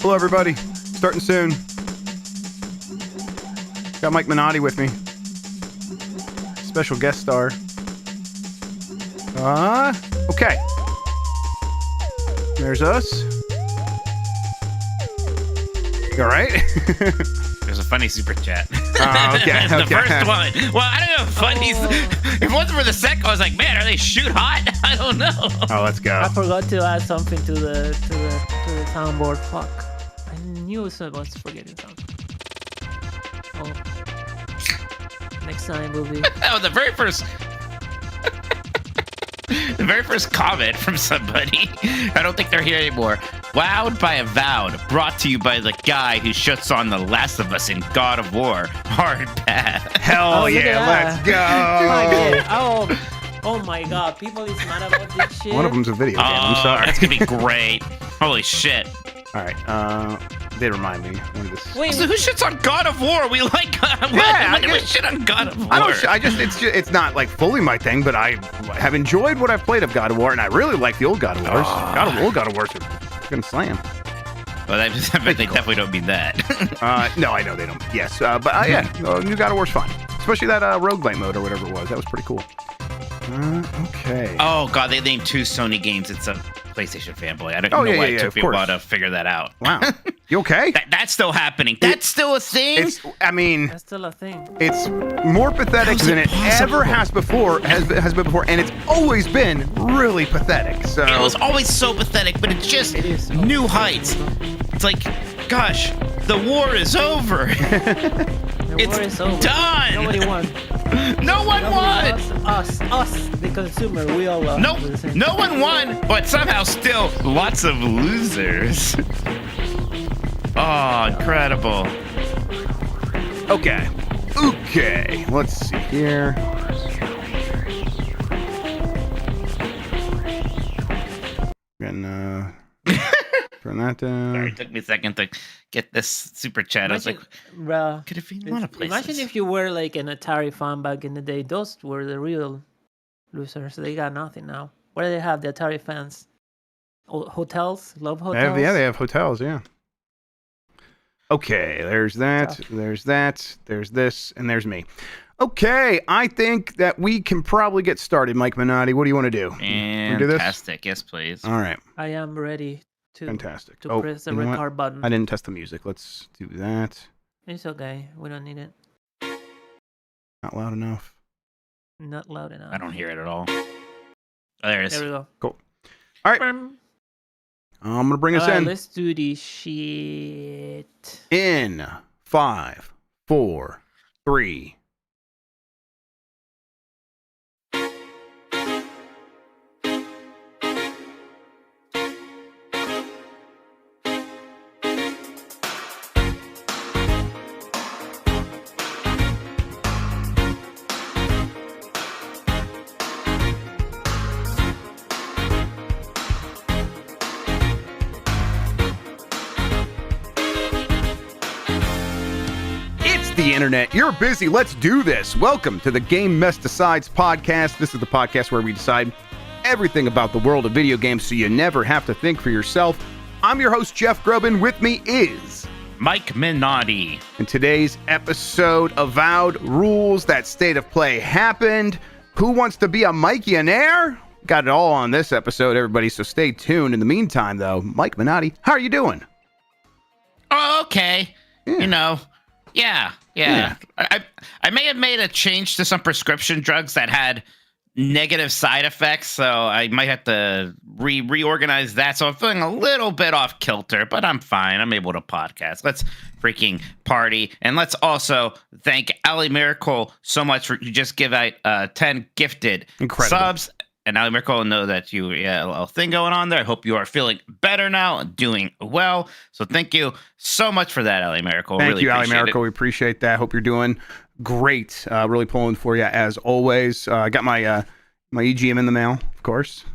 Hello, everybody. Starting soon. Got Mike Minotti with me. Special guest star. Okay. There's us. You all right? There's a funny super chat. Okay. The first one. Well, I don't know if funny's. If it wasn't for the second, I was like, man, are they shoot hot? I don't know. Oh, let's go. I forgot to add something to the soundboard. Fuck. I knew I was forgetting something. Oh. Next time will be. That was the very first. The very first comment from somebody. I don't think they're here anymore. Wowed by Avowed, brought to you by the guy who shuts on The Last of Us in God of War. Hard path. Hell yeah, let's go. Oh my god, people is mad about this shit. One of them's a video game. I'm sorry. That's gonna be great. Holy shit. All right. They remind me. Wait, So who shits on God of War? We like God of War. Yeah, When do we shit on God of War? It's not like fully my thing, but I have enjoyed what I've played of God of War, and I really like the old God of Wars. God of War's a fucking slam. Well, I bet they definitely don't mean that. No, I know they don't. Yes, but yeah, new God of War's fun, especially that roguelite mode or whatever it was. That was pretty cool. Okay. Oh god, they named 2 Sony games. It's a PlayStation fanboy. I don't know why it took me a while to figure that out. Wow. You okay? That's still happening. That's still a thing. That's still a thing. It's more pathetic than it ever has before. Has been before, and it's always been really pathetic. So it was always so pathetic, but it's just new heights. It's like, gosh, the war is over. It's done. Nobody won. No one won. Us, the consumer, we all lost. Nope, no one won, but somehow still lots of losers. Oh, incredible. Okay, let's see here. Gonna turn that down. Sorry, it took me a second to get this super chat. I was like, could it be a lot of places? Imagine if you were like an Atari fan back in the day. Those were the real losers. They got nothing now. What do they have, the Atari fans? Hotels? Love hotels? They have hotels, yeah. Okay, there's that, there's this, and there's me. Okay, I think that we can probably get started, Mike Minotti. What do you want to do? Fantastic, yes, please. All right. I am ready to press the record button. I didn't test the music. Let's do that. It's okay. We don't need it. Not loud enough. Not loud enough. I don't hear it at all. Oh, there it is. There we go. Cool. All right. I'm going to bring us in. Let's do this shit. In 5, 4, 3. the internet. You're busy. Let's do this. Welcome to the Game Mess Decides podcast. This is the podcast where we decide everything about the world of video games so you never have to think for yourself. I'm your host, Jeff Grubb, and with me is Mike Minotti. In today's episode, Avowed rules. That state of play happened. Who wants to be a Mikey-onaire? Got it all on this episode, everybody, so stay tuned. In the meantime, though, Mike Minotti, how are you doing? Oh, okay. Yeah. Yeah. I may have made a change to some prescription drugs that had negative side effects, so I might have to reorganize that. So I'm feeling a little bit off kilter, but I'm fine. I'm able to podcast. Let's freaking party. And let's also thank Ali Miracle so much for you just give out 10 gifted subs. And Ali Miracle, will know that you a little thing going on there. I hope you are feeling better now and doing well. So thank you so much for that, Ali Miracle. Thank you, Ali Miracle. We appreciate that. Hope you're doing great. Really pulling for you as always. I got my my EGM in the mail, of course.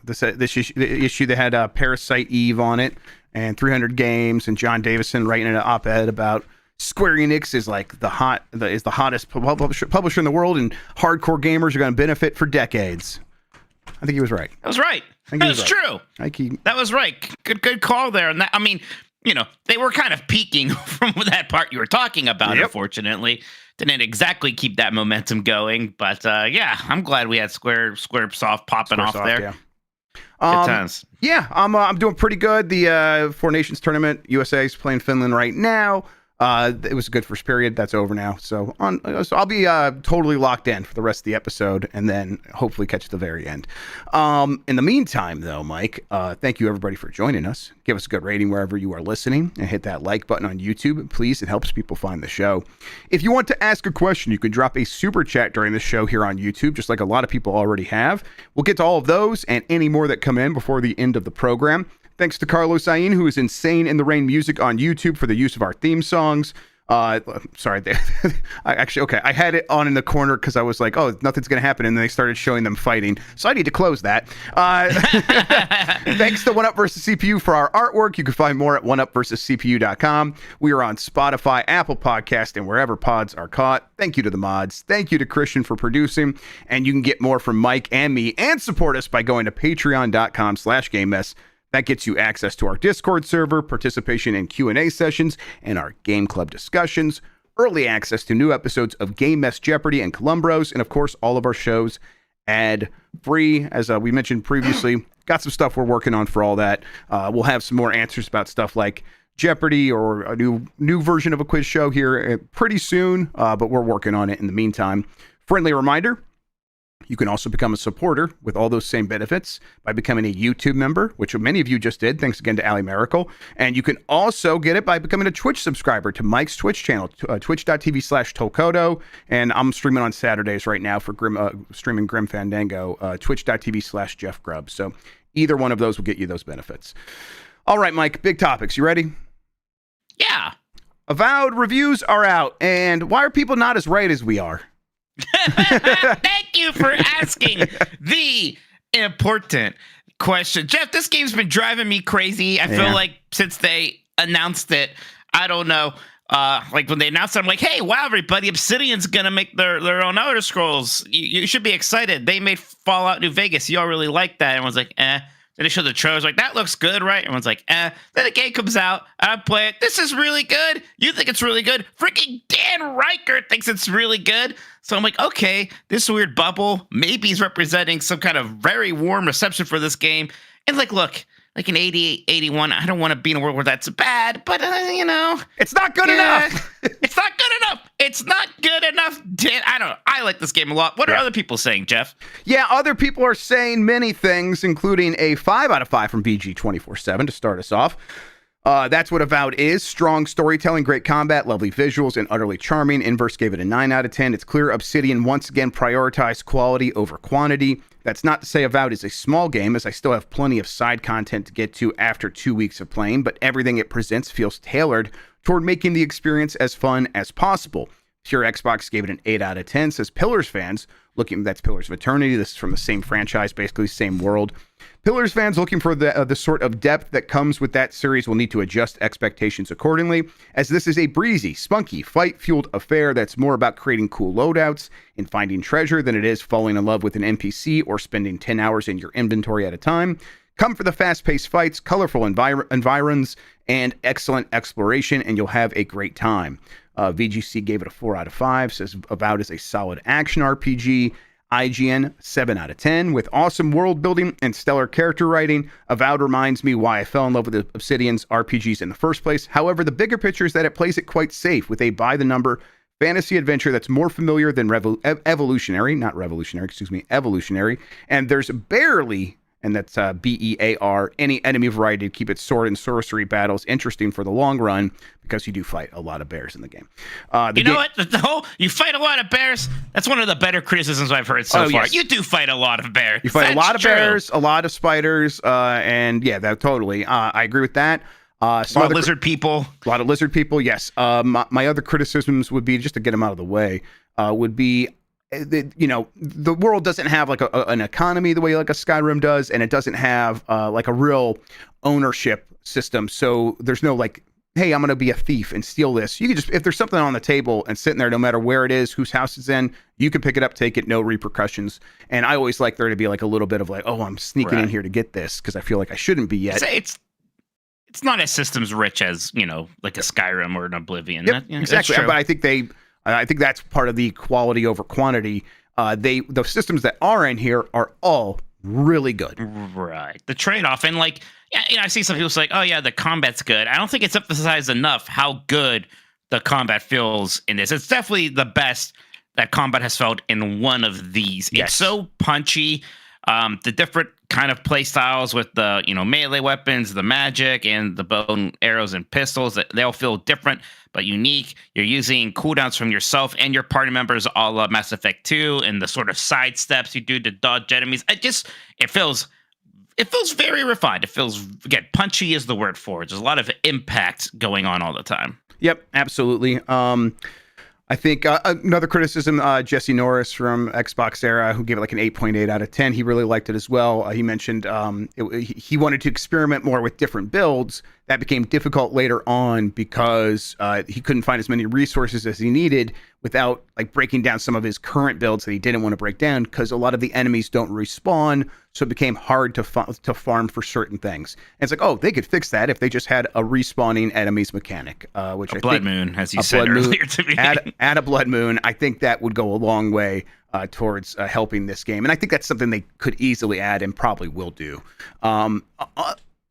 This issue that had Parasite Eve on it and 300 games, and John Davison writing an op-ed about Square Enix is like the hottest publisher in the world, and hardcore gamers are going to benefit for decades. I think he was right. That was right. That was true. That was right. Good call there. And that, I mean, they were kind of peaking from that part you were talking about. Yep. Unfortunately, didn't exactly keep that momentum going. But yeah, I'm glad we had Squaresoft popping off there. Yeah. Good times. Yeah, I'm doing pretty good. The Four Nations tournament, USA is playing Finland right now. It was a good first period. That's over now. So I'll be totally locked in for the rest of the episode, and then hopefully catch the very end. In the meantime, though, Mike, thank you everybody for joining us. Give us a good rating wherever you are listening, and hit that like button on YouTube, please. It helps people find the show. If you want to ask a question, you can drop a super chat during the show here on YouTube, just like a lot of people already have. We'll get to all of those and any more that come in before the end of the program. Thanks to Carlos Ayin, who is Insane in the Rain Music on YouTube, for the use of our theme songs. Sorry, I had it on in the corner because I was like, oh, nothing's going to happen. And then they started showing them fighting. So I need to close that. Thanks to One Up versus CPU for our artwork. You can find more at oneupversuscpu.com. We are on Spotify, Apple Podcast, and wherever pods are caught. Thank you to the mods. Thank you to Christian for producing. And you can get more from Mike and me and support us by going to patreon.com/GameMess. That gets you access to our Discord server, participation in Q&A sessions, and our Game Club discussions, early access to new episodes of Game Mess Jeopardy and Columbros, and of course, all of our shows ad-free. As we mentioned previously, got some stuff we're working on for all that. We'll have some more answers about stuff like Jeopardy or a new version of a quiz show here pretty soon, but we're working on it in the meantime. Friendly reminder, you can also become a supporter with all those same benefits by becoming a YouTube member, which many of you just did. Thanks again to Ali Miracle. And you can also get it by becoming a Twitch subscriber to Mike's Twitch channel, twitch.tv/Tolkoto. And I'm streaming on Saturdays right now for streaming Grim Fandango, twitch.tv/Jeff Grubb. So either one of those will get you those benefits. All right, Mike, big topics. You ready? Yeah. Avowed reviews are out. And why are people not as right as we are? Thank you for asking the important question. Jeff, this game's been driving me crazy. I feel like since they announced it, I don't know, like when they announced it, I'm like, hey, wow, everybody, Obsidian's gonna make their own Elder Scrolls. You should be excited. They made Fallout New Vegas. You all really like that. Everyone's like, eh. Then they show the trailers, like, that looks good, right? Everyone's like, eh. Then the game comes out, I play it. This is really good. You think it's really good. Freaking Dan Reichert thinks it's really good. So I'm like, okay, this weird bubble maybe is representing some kind of very warm reception for this game. And like, look, like in 88, 81, I don't want to be in a world where that's bad, but, It's not good enough. It's not good enough. It's not good enough. I don't know. I like this game a lot. What are other people saying, Jeff? Yeah, other people are saying many things, including a 5 out of 5 from BG247 to start us off. That's what Avowed is. Strong storytelling, great combat, lovely visuals, and utterly charming. Inverse gave it a 9 out of 10. It's clear Obsidian once again prioritized quality over quantity. That's not to say Avowed is a small game, as I still have plenty of side content to get to after 2 weeks of playing, but everything it presents feels tailored toward making the experience as fun as possible. Pure Xbox gave it an 8 out of 10. Says Pillars fans that's Pillars of Eternity. This is from the same franchise, basically same world. Pillars fans looking for the sort of depth that comes with that series will need to adjust expectations accordingly, as this is a breezy, spunky, fight-fueled affair that's more about creating cool loadouts and finding treasure than it is falling in love with an NPC or spending 10 hours in your inventory at a time. Come for the fast-paced fights, colorful environs, and excellent exploration, and you'll have a great time. VGC gave it a 4 out of 5, says Avowed is a solid action RPG. IGN, 7 out of 10. With awesome world building and stellar character writing, Avowed reminds me why I fell in love with Obsidian's RPGs in the first place. However, the bigger picture is that it plays it quite safe with a by-the-number fantasy adventure that's more familiar than evolutionary, and there's barely, and that's BEAR, any enemy variety to keep its sword and sorcery battles interesting for the long run, because you do fight a lot of bears in the game. You fight a lot of bears? That's one of the better criticisms I've heard so far. Yes. You do fight a lot of bears. You fight a lot of bears, a lot of spiders, and yeah, that totally. I agree with that. A lot of lizard people. A lot of lizard people, yes. My other criticisms would be, just to get them out of the way, would be, the world doesn't have like an economy the way like a Skyrim does, and it doesn't have like a real ownership system. So there's no like, hey, I'm going to be a thief and steal this. You can just, if there's something on the table and sitting there, no matter where it is, whose house it's in, you can pick it up, take it, no repercusussions. And I always like there to be like a little bit of like, oh, I'm sneaking in here to get this because I feel like I shouldn't be yet. It's not as systems rich as, like a Skyrim or an Oblivion. Yep, exactly. But I think that's part of the quality over quantity. The systems that are in here are all really good. Right. The trade-off, and like, I see some people say, oh yeah, the combat's good. I don't think it's emphasized enough how good the combat feels in this. It's definitely the best that combat has felt in one of these. Yes. It's so punchy. The different kind of play styles with the melee weapons, the magic, and the bow and arrows and pistols, they all feel different but unique. You're using cooldowns from yourself and your party members, a la Mass Effect 2, and the sort of side steps you do to dodge enemies. It feels very refined. It feels, again, punchy is the word for it. There's a lot of impact going on all the time. Yep, absolutely. I think another criticism, Jesse Norris from Xbox Era, who gave it like an 8.8 out of 10. He really liked it as well. He mentioned he wanted to experiment more with different builds. That became difficult later on because he couldn't find as many resources as he needed without like breaking down some of his current builds that he didn't want to break down, because a lot of the enemies don't respawn, so it became hard to farm for certain things. And it's like, oh, they could fix that if they just had a respawning enemies mechanic, which blood moon, as you said earlier to me. Add a blood moon. I think that would go a long way towards helping this game, and I think that's something they could easily add and probably will do.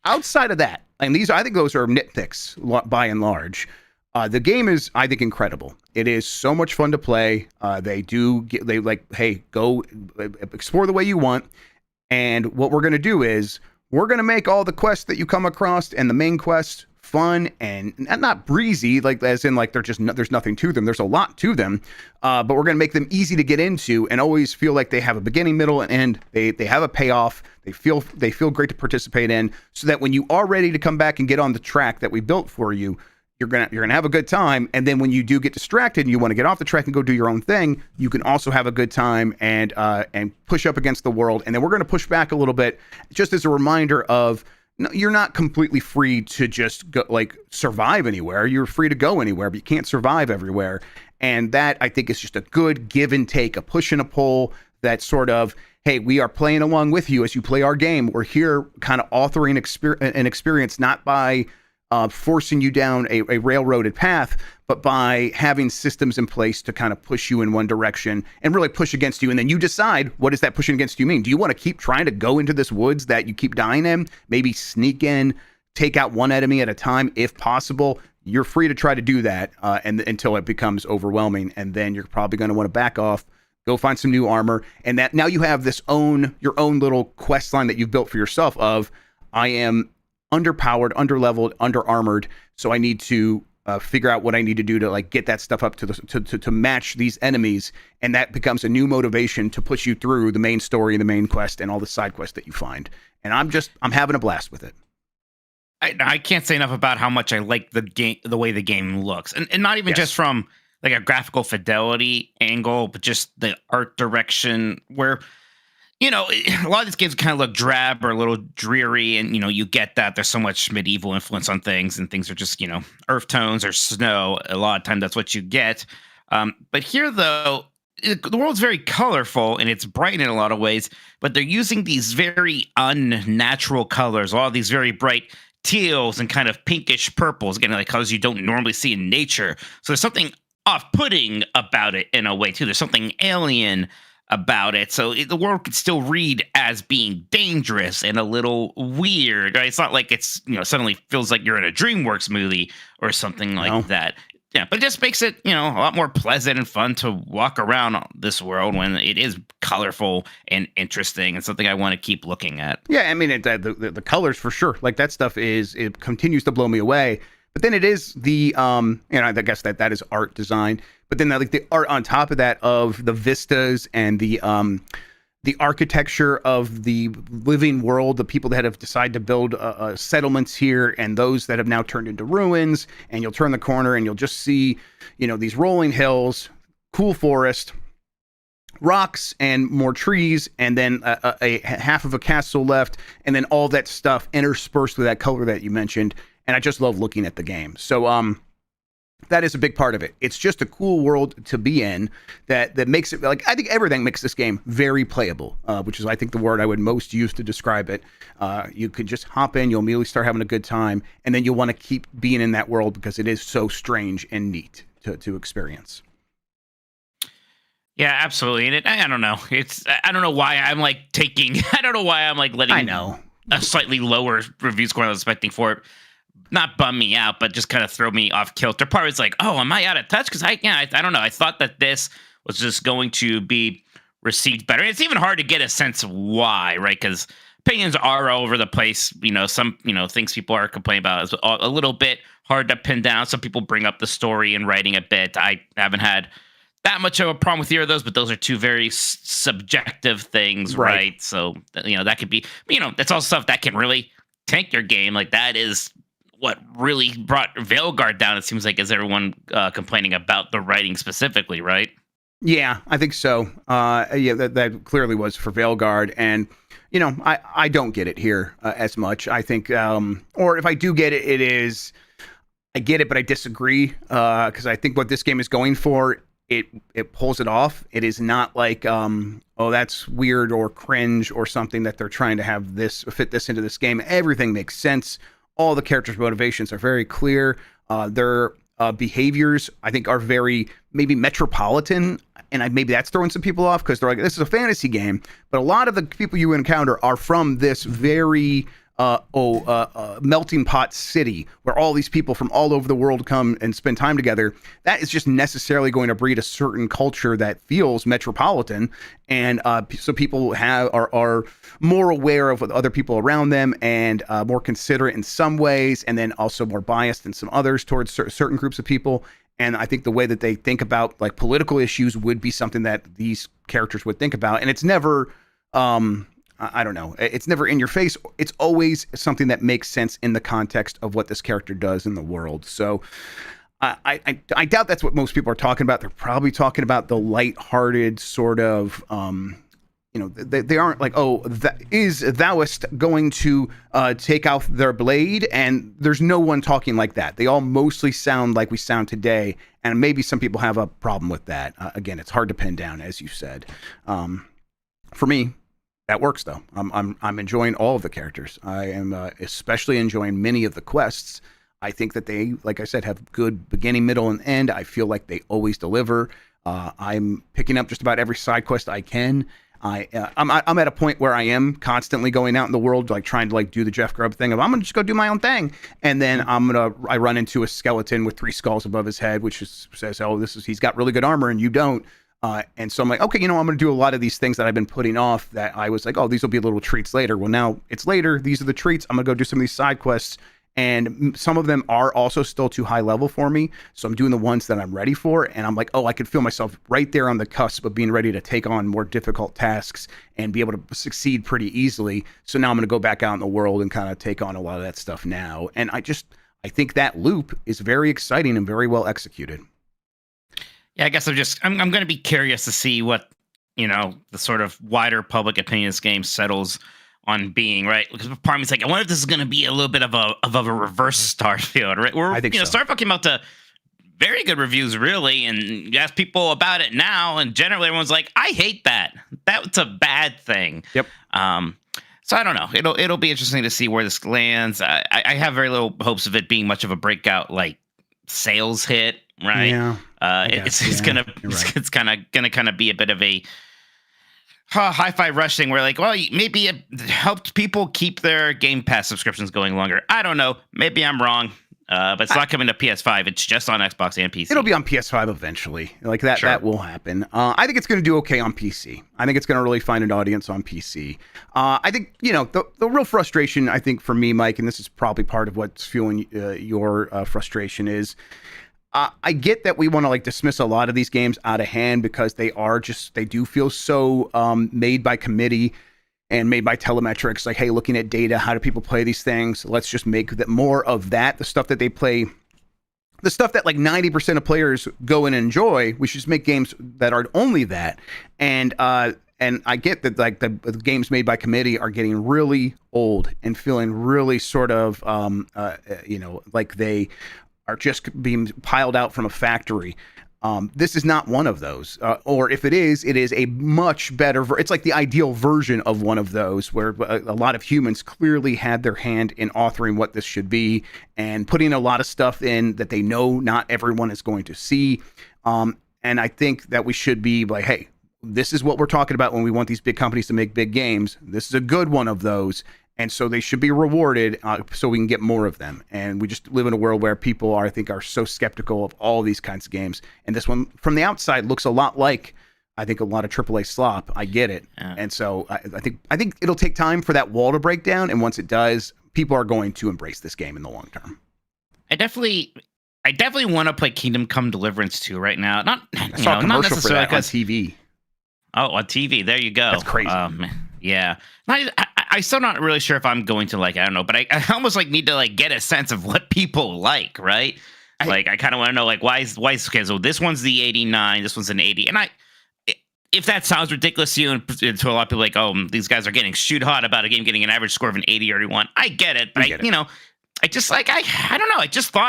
Outside of that, and I think those are nitpicks by and large. The game is, I think, incredible. It is so much fun to play. They like, hey, go explore the way you want. And what we're going to do is we're going to make all the quests that you come across and the main quests fun and not breezy, like as in like there's nothing to them. There's a lot to them, but we're going to make them easy to get into and always feel like they have a beginning, middle, and end. They have a payoff. They feel great to participate in, so that when you are ready to come back and get on the track that we built for you, you're gonna have a good time. And then when you do get distracted and you want to get off the track and go do your own thing, you can also have a good time and push up against the world. And then we're going to push back a little bit, just as a reminder of, no, you're not completely free to just go, like, survive anywhere. You're free to go anywhere, but you can't survive everywhere. And that, I think, is just a good give and take, a push and a pull. That sort of, hey, we are playing along with you as you play our game. We're here kind of authoring an experience, not by forcing you down a railroaded path, but by having systems in place to kind of push you in one direction and really push against you. And then you decide, what does that pushing against you mean? Do you want to keep trying to go into this woods that you keep dying in? Maybe sneak in, take out one enemy at a time if possible. You're free to try to do that until it becomes overwhelming. And then you're probably going to want to back off, go find some new armor. And that now you have your own little quest line that you've built for yourself of, I am underpowered, underleveled, underarmored, so I need to figure out what I need to do to like get that stuff up to match these enemies, and that becomes a new motivation to push you through the main story, the main quest, and all the side quests that you find. And I'm having a blast with it. I can't say enough about how much I like the game, the way the game looks, and not even just from like a graphical fidelity angle, but just the art direction where, a lot of these games kind of look drab or a little dreary, and you get that there's so much medieval influence on things, and things are just earth tones or snow. A lot of time that's what you get. But here, though, the world's very colorful and it's bright in a lot of ways, but they're using these very unnatural colors, all these very bright teals and kind of pinkish purples, again, like colors you don't normally see in nature. So there's something off-putting about it in a way too. There's something alien about it. So the world could still read as being dangerous and a little weird, right? It's not like it's, suddenly feels like you're in a DreamWorks movie or something like that. Yeah, but it just makes it, a lot more pleasant and fun to walk around this world when it is colorful and interesting and something I want to keep looking at. Yeah, I mean, the colors for sure. Like that stuff it continues to blow me away. But then it is the, I guess that is art design. But then like the art on top of that of the vistas and the architecture of the living world, the people that have decided to build settlements here and those that have now turned into ruins. And you'll turn the corner and you'll just see, these rolling hills, cool forest, rocks and more trees, and then a half of a castle left, and then all that stuff interspersed with that color that you mentioned. And I just love looking at the game. So that is a big part of it. It's just a cool world to be in that makes it, like, I think everything makes this game very playable, which is, I think, the word I would most use to describe it. You could just hop in, you'll immediately start having a good time, and then you'll want to keep being in that world because it is so strange and neat to experience. Yeah, absolutely. And I don't know. I don't know why I'm letting I know a slightly lower review score than I was expecting for it. Not bum me out, but just kind of throw me off kilter. Part is like, oh, am I out of touch? Because I don't know. I thought that this was just going to be received better. And it's even hard to get a sense of why, right? Because opinions are all over the place. Some things people are complaining about is a little bit hard to pin down. Some people bring up the story and writing a bit. I haven't had that much of a problem with either of those, but those are two very subjective things, right? So that could be, that's all stuff that can really tank your game. Like that is what really brought Veilguard down, it seems like, is everyone complaining about the writing specifically, right? Yeah, I think so. That clearly was for Veilguard. And, I don't get it here as much. I think, or if I do get it, I get it, but I disagree. Because I think what this game is going for, it pulls it off. It is not like, oh, that's weird or cringe or something that they're trying to have fit this into this game. Everything makes sense. All the characters' motivations are very clear. Their behaviors, I think, are very maybe metropolitan, and maybe that's throwing some people off because they're like, this is a fantasy game. But a lot of the people you encounter are from this very melting pot city where all these people from all over the world come and spend time together. That is just necessarily going to breed a certain culture that feels metropolitan, and so people are more aware of other people around them and more considerate in some ways, and then also more biased in some others towards certain groups of people. And I think the way that they think about like political issues would be something that these characters would think about, and it's never I don't know. It's never in your face. It's always something that makes sense in the context of what this character does in the world. So I doubt that's what most people are talking about. They're probably talking about the lighthearted sort of, they aren't like, oh, is Thouist going to take out their blade? And there's no one talking like that. They all mostly sound like we sound today. And maybe some people have a problem with that. Again, it's hard to pin down, as you said. For me, that works though. I'm enjoying all of the characters. I am especially enjoying many of the quests. I think that they, like I said, have good beginning, middle, and end. I feel like they always deliver. I'm picking up just about every side quest I can. I'm at a point where I am constantly going out in the world, like trying to like do the Jeff Grubb thing of I'm gonna just go do my own thing, and then I run into a skeleton with 3 skulls above his head, which says, oh, he's got really good armor and you don't. And so I'm like, okay, I'm going to do a lot of these things that I've been putting off that I was like, oh, these will be little treats later. Well, now it's later. These are the treats. I'm going to go do some of these side quests. And some of them are also still too high level for me. So I'm doing the ones that I'm ready for. And I'm like, oh, I could feel myself right there on the cusp of being ready to take on more difficult tasks and be able to succeed pretty easily. So now I'm going to go back out in the world and kind of take on a lot of that stuff now. And I think that loop is very exciting and very well executed. Yeah, I guess I'm going to be curious to see what, the sort of wider public opinion of this game settles on being, right? Because part of me's like, I wonder if this is going to be a little bit of a reverse Starfield, right? I think so. Starfield came out to very good reviews, really, and you ask people about it now, and generally everyone's like, I hate that. That's a bad thing. Yep. So I don't know. It'll be interesting to see where this lands. I have very little hopes of it being much of a breakout like sales hit, right? Yeah. It's gonna kind of be a bit of a hi-fi rushing where like, well, maybe it helped people keep their Game Pass subscriptions going longer. I don't know. Maybe I'm wrong. But it's not coming to PS5. It's just on Xbox and PC. It'll be on PS5 eventually. Like that, Sure. That will happen. I think it's going to do okay on PC. I think it's going to really find an audience on PC. I think, the real frustration, I think, for me, Mike, and this is probably part of what's fueling your frustration is, I get that we want to like dismiss a lot of these games out of hand because they do feel so made by committee and made by telemetrics, like, hey, looking at data, how do people play these things? Let's just make that more of that. The stuff that they play, the stuff that like 90% of players go and enjoy, we should just make games that are only that. And I get that like the games made by committee are getting really old and feeling really sort of, like they are just being piled out from a factory. This is not one of those, or if it is a much better. It's like the ideal version of one of those, where a lot of humans clearly had their hand in authoring what this should be and putting a lot of stuff in that they know not everyone is going to see. And I think that we should be like, hey, this is what we're talking about when we want these big companies to make big games. This is a good one of those. And so they should be rewarded so we can get more of them. And we just live in a world where people are so skeptical of all these kinds of games. And this one from the outside looks a lot like, I think, a lot of AAA slop. I get it. Yeah. And so I think it'll take time for that wall to break down. And once it does, people are going to embrace this game in the long term. I definitely want to play Kingdom Come Deliverance 2 right now. I saw a commercial for that on TV. Oh, on TV. There you go. That's crazy. Yeah. I'm still not really sure if I'm going to like, I don't know, but I almost like need to like get a sense of what people like, right? I kind of want to know like, why is okay, so this one's the 89, this one's an 80. And if that sounds ridiculous to you and to a lot of people like, oh, these guys are getting shoot hot about a game getting an average score of an 80 or 81. I get it. But I just like, I don't know.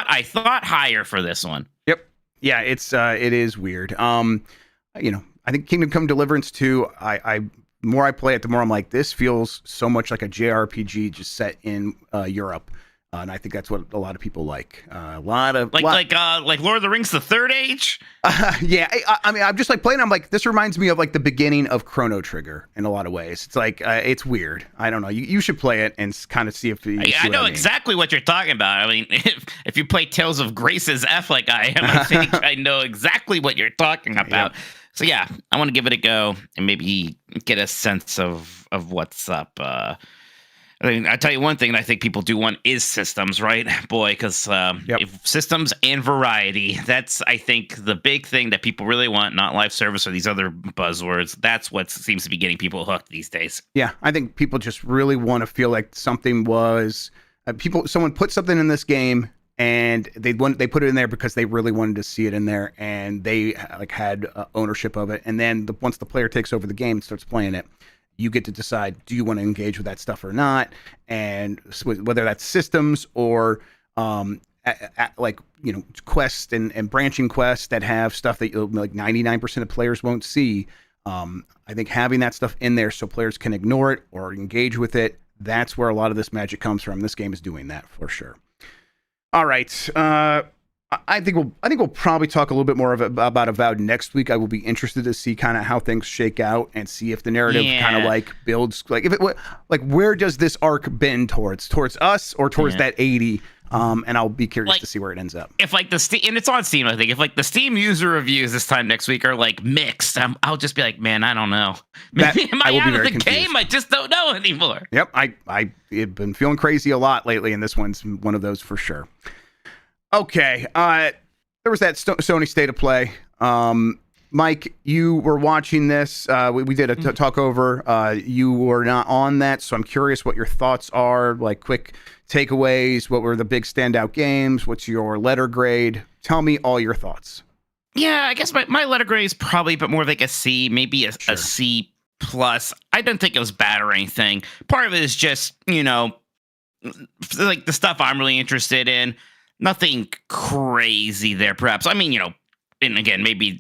I thought higher for this one. Yep. Yeah. It is weird. I think Kingdom Come Deliverance 2, the more I play it, the more I'm like, this feels so much like a JRPG just set in Europe, and I think that's what a lot of people like. Like Lord of the Rings: The Third Age. Yeah, I mean, I'm just like playing. I'm like, this reminds me of like the beginning of Chrono Trigger in a lot of ways. It's like it's weird. I don't know. You should play it and kind of see if you. I know exactly what you're talking about. I mean, if you play Tales of Grace's F like I am, I think I know exactly what you're talking about. Yep. So yeah, I want to give it a go and maybe get a sense of what's up. I mean, I tell you one thing that I think people do want is systems, right? Boy, because if systems and variety, that's, I think, the big thing that people really want, not live service or these other buzzwords. That's what seems to be getting people hooked these days. Yeah, I think people just really want to feel like something was someone put something in this game and they put it in there because they really wanted to see it in there, and they like had ownership of it. And then once the player takes over the game and starts playing it, you get to decide, do you want to engage with that stuff or not? And whether that's systems or quests and branching quests that have stuff that like 99% of players won't see. I think having that stuff in there so players can ignore it or engage with it, that's where a lot of this magic comes from. This game is doing that for sure. All right. I think we'll probably talk a little bit more about Avowed next week. I will be interested to see kind of how things shake out and see if the narrative kind of like builds, like where does this arc bend towards us or towards that 80? And I'll be curious to see where it ends up. If like and it's on Steam, I think if like the Steam user reviews this time next week are like mixed, I'll just be like, man, I don't know. Maybe am I out of the game? I just don't know anymore. Yep, I've been feeling crazy a lot lately, and this one's one of those for sure. Okay, there was that Sony State of Play. Mike, you were watching this. We did a talk over. You were not on that, so I'm curious what your thoughts are. Like quick takeaways. What were the big standout games? What's your letter grade? Tell me all your thoughts. Yeah, I guess my letter grade is probably a bit more like a C, maybe a C plus. I don't think it was bad or anything. Part of it is just, like the stuff I'm really interested in. Nothing crazy there, perhaps. I mean, and again, maybe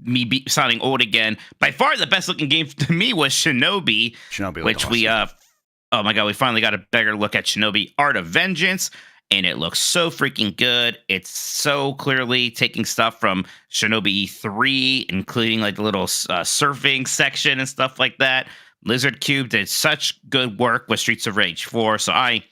me sounding old again. By far, the best looking game to me was Shinobi, which awesome. we oh my god, we finally got a better look at Shinobi: Art of Vengeance, and it looks so freaking good. It's so clearly taking stuff from Shinobi 3, including like the little surfing section and stuff like that. Lizard Cube did such good work with Streets of Rage 4, so I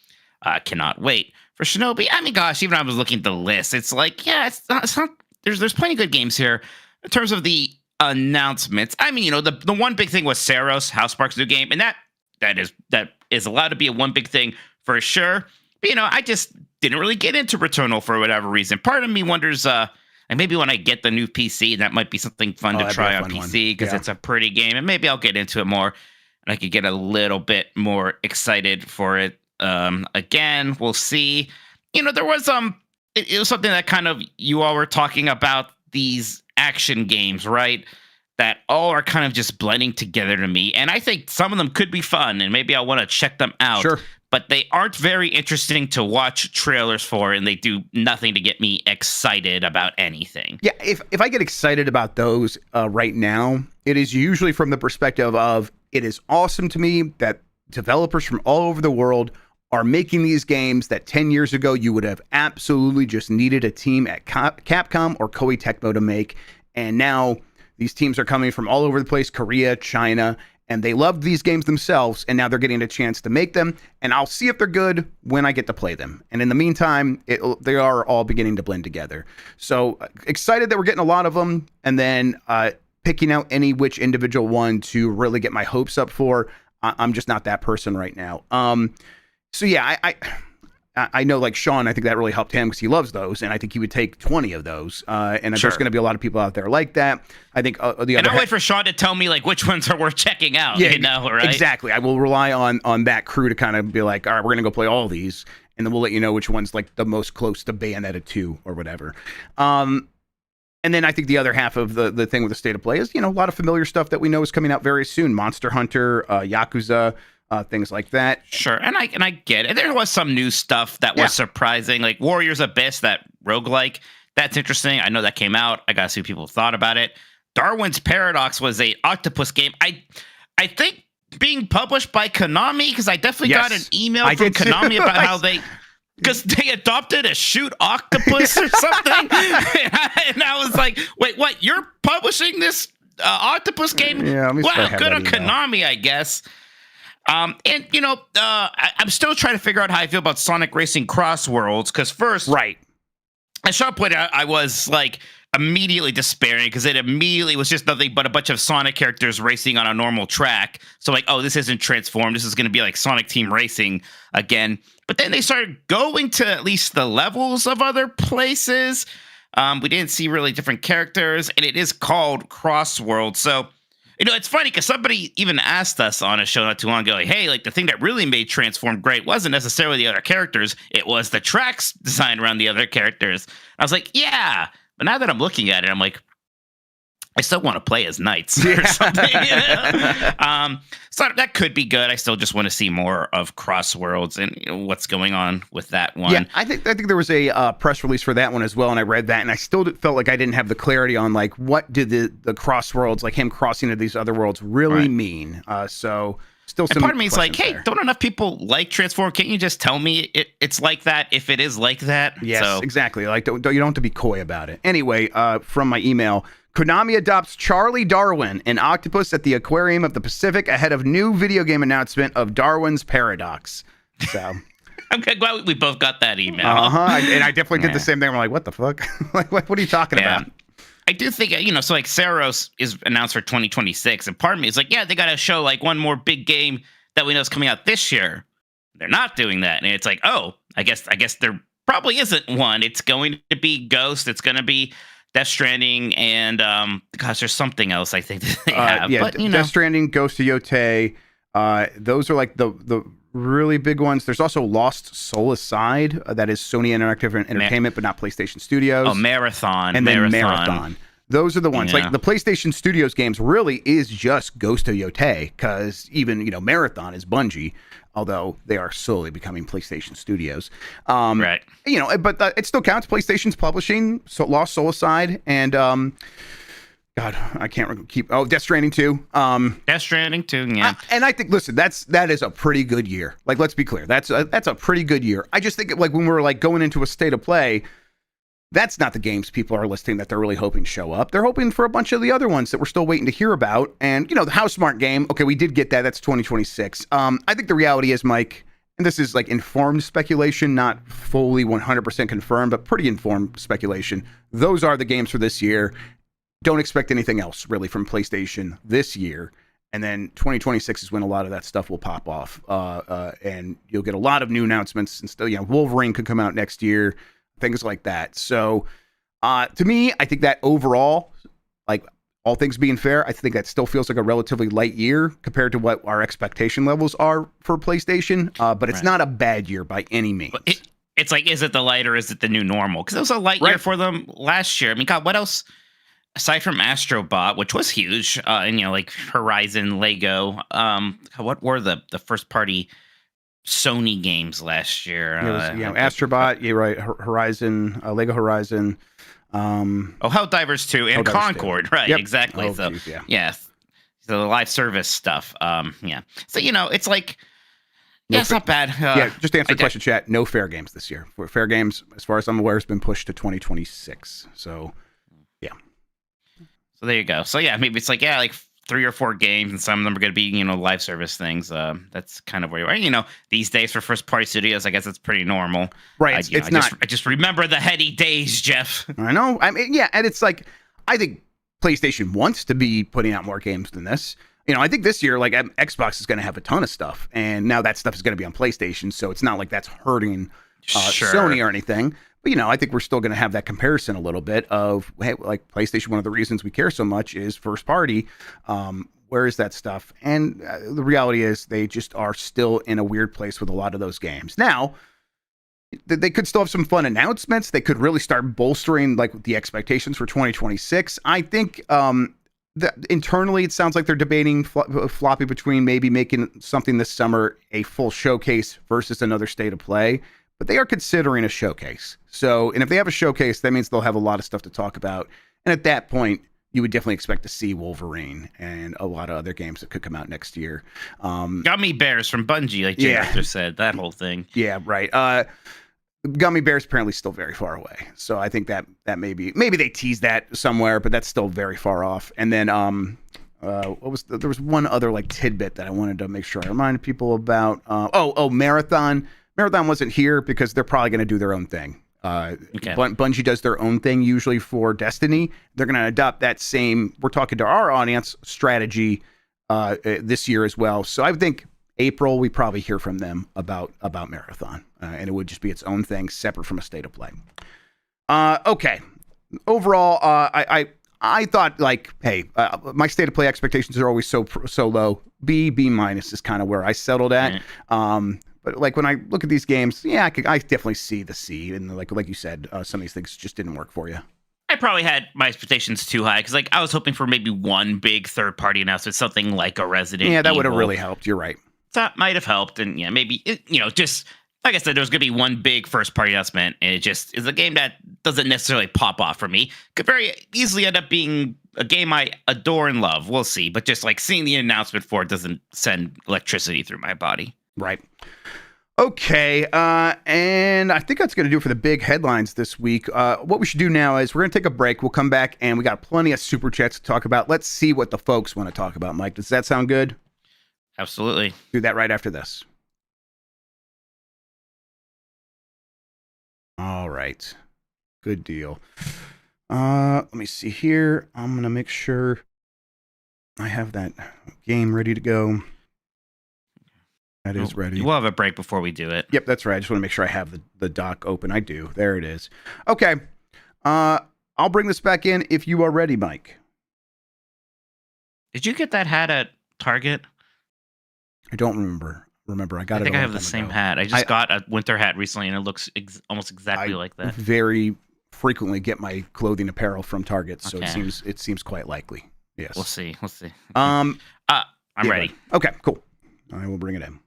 cannot wait for Shinobi. I mean, gosh, even when I was looking at the list, it's like, yeah, it's not. There's plenty of good games here. In terms of the announcements, I mean, the one big thing was Saros, House Park's new game, and that is allowed to be a one big thing for sure. But I just didn't really get into Returnal for whatever reason. Part of me wonders, and maybe when I get the new PC, that might be something fun to try on PC because it's a pretty game, and maybe I'll get into it more, and I could get a little bit more excited for it. Again, we'll see. There was it was something that kind of you all were talking about, these action games, right? That all are kind of just blending together to me. And I think some of them could be fun, and maybe I want to check them out. Sure. But they aren't very interesting to watch trailers for, and they do nothing to get me excited about anything. Yeah, if I get excited about those right now, it is usually from the perspective of it is awesome to me that developers from all over the world are making these games that 10 years ago you would have absolutely just needed a team at Capcom or Koei Tecmo to make. And now these teams are coming from all over the place, Korea, China, and they loved these games themselves, and now they're getting a chance to make them, and I'll see if they're good when I get to play them. And in the meantime, they are all beginning to blend together. So excited that we're getting a lot of them, and then picking out which individual one to really get my hopes up for. I'm just not that person right now. So yeah, I know, like Sean, I think that really helped him because he loves those, and I think he would take 20 of those. And there's going to be a lot of people out there like that. I think and I'll wait for Sean to tell me like which ones are worth checking out. Yeah, right? Exactly. I will rely on that crew to kind of be like, all right, we're going to go play all these, and then we'll let you know which one's like the most close to Bayonetta 2 or whatever. And then I think the other half of the thing with the state of play is, a lot of familiar stuff that we know is coming out very soon. Monster Hunter, Yakuza. Things like that. Sure, and I get it. There was some new stuff that was surprising, like Warriors Abyss, that roguelike. That's interesting. I know that came out. I gotta see what people thought about it. Darwin's Paradox was a octopus game. I think being published by Konami, because I definitely got an email from Konami about how because they adopted a shoot octopus or something. And I was like, wait, what? You're publishing this octopus game? Yeah, wow, good on Konami, I guess. I'm still trying to figure out how I feel about Sonic Racing Cross Worlds, because first, right, as Sean pointed out, I was like immediately despairing because it immediately was just nothing but a bunch of Sonic characters racing on a normal track. So like, oh, this isn't transformed. This is going to be like Sonic Team Racing again. But then they started going to at least the levels of other places. We didn't see really different characters, and it is called Cross Worlds. So it's funny because somebody even asked us on a show not too long ago, like, hey, like the thing that really made Transform great wasn't necessarily the other characters. It was the tracks designed around the other characters. I was like, yeah. But now that I'm looking at it, I'm like, I still want to play as knights or something. So that could be good. I still just want to see more of Cross Worlds and what's going on with that one. Yeah, I think there was a press release for that one as well, and I read that, and I still felt like I didn't have the clarity on like what did the Cross Worlds, like him crossing to these other worlds, really mean. So still some. And part of me is like, hey, there. don't enough people like Transform? Can't you just tell me it's like that if it is like that? Yes, exactly. Like you don't have to be coy about it. Anyway, from my email. Konami adopts Charlie Darwin, an octopus at the Aquarium of the Pacific, ahead of new video game announcement of Darwin's Paradox. So I'm glad we both got that email. And I definitely did the same thing. I'm like, what the fuck? Like, what are you talking about? I do think, so like Saros is announced for 2026, and part of me is like, yeah, they got to show like one more big game that we know is coming out this year. They're not doing that, and it's like, oh, I guess there probably isn't one. It's going to be Ghost. It's going to be Death Stranding, and gosh, there's something else I think that they have. Yeah, but, Death Stranding, Ghost of Yotei, Those are like the really big ones. There's also Lost Soul Aside, that is Sony Interactive Entertainment, but not PlayStation Studios. Oh, Marathon. And then Marathon. Those are the ones. Yeah. Like the PlayStation Studios games really is just Ghost of Yotei, because even, Marathon is Bungie, although they are slowly becoming PlayStation Studios. Right. But it still counts. PlayStation's publishing Lost Soul Aside, and God, I can't keep. Oh, Death Stranding 2. Death Stranding 2, yeah. And I think, listen, that is a pretty good year. Like, let's be clear, that's a pretty good year. I just think, like, when we're like going into a state of play, that's not the games people are listing that they're really hoping to show up. They're hoping for a bunch of the other ones that we're still waiting to hear about. And, the House Smart game, okay, we did get that. That's 2026. I think the reality is, Mike, and this is like informed speculation, not fully 100% confirmed, but pretty informed speculation. Those are the games for this year. Don't expect anything else really from PlayStation this year. And then 2026 is when a lot of that stuff will pop off. And you'll get a lot of new announcements and still, Wolverine could come out next year. Things like that. So to me, I think that overall, like all things being fair, I think that still feels like a relatively light year compared to what our expectation levels are for PlayStation. But it's not a bad year by any means. It's like, is it the light or is it the new normal? Because it was a light year for them last year. I mean, God, what else? Aside from Astrobot, which was huge, and like Horizon, Lego, what were the first party Sony games last year? Astrobot, you're right. Horizon, Lego Horizon. Helldivers 2 and Helldivers Concord, 2. right? Yep. Exactly. Oh, So, geez, yeah. yes, so the live service stuff. Yeah. So it's like, it's not bad. Just to answer the question, chat. No Fair Games this year. Fair Games, as far as I'm aware, has been pushed to 2026. So, yeah. So there you go. So yeah, maybe it's like 3 or 4 games, and some of them are going to be, live service things. That's kind of where you are. These days for first party studios, I guess it's pretty normal. Right. I just remember the heady days, Jeff. I know. I mean, yeah. And it's like, I think PlayStation wants to be putting out more games than this. I think this year, like, Xbox is going to have a ton of stuff, and now that stuff is going to be on PlayStation. So it's not like that's hurting Sony or anything. But, I think we're still going to have that comparison a little bit of, hey, like PlayStation, one of the reasons we care so much is first party. Where is that stuff? And the reality is they just are still in a weird place with a lot of those games. Now, they could still have some fun announcements. They could really start bolstering like the expectations for 2026. I think internally it sounds like they're debating floppy between maybe making something this summer a full showcase versus another state of play. But they are considering a showcase. So, and if they have a showcase, that means they'll have a lot of stuff to talk about. And at that point, you would definitely expect to see Wolverine and a lot of other games that could come out next year. Gummy Bears from Bungie, like Jay Arthur said, that whole thing. Yeah, right. Gummy Bears apparently still very far away. So I think that maybe they teased that somewhere, but that's still very far off. And then there was one other like tidbit that I wanted to make sure I reminded people about. Marathon. Marathon wasn't here because they're probably going to do their own thing. Bungie does their own thing usually for Destiny. They're going to adopt that same, we're talking to our audience, strategy this year as well. So I think April, we probably hear from them about Marathon. And it would just be its own thing, separate from a state of play. Okay. Overall, I thought, like, hey, my state of play expectations are always so low. B minus is kind of where I settled at. But like when I look at these games, I definitely see the C, and like you said, some of these things just didn't work for you. I probably had my expectations too high because, like, I was hoping for maybe one big third-party announcement, something like a Resident Evil. Yeah, that would have really helped. You're right. That might have helped, and maybe just like I said, there's going to be one big first-party announcement, and it just is a game that doesn't necessarily pop off for me. Could very easily end up being a game I adore and love. We'll see, but just like seeing the announcement for it doesn't send electricity through my body. Right. Okay, and I think that's going to do it for the big headlines this week. What we should do now is we're going to take a break. We'll come back, and we got plenty of super chats to talk about. Let's see what the folks want to talk about, Mike. Does that sound good? Absolutely. Do that right after this. All right. Good deal. Let me see here. I'm going to make sure I have that game ready to go. That is ready. We'll have a break before we do it. Yep, that's right. I just want to make sure I have the doc open. I do. There it is. Okay. I'll bring this back in if you are ready, Mike. Did you get that hat at Target? I don't remember. I got it. I think a I long have the time same ago. hat. I just got a winter hat recently, and it looks almost exactly like that. Very frequently get my clothing apparel from Target, so Okay. it seems quite likely. Yes. We'll see. I'm ready. Okay, cool. I will bring it in.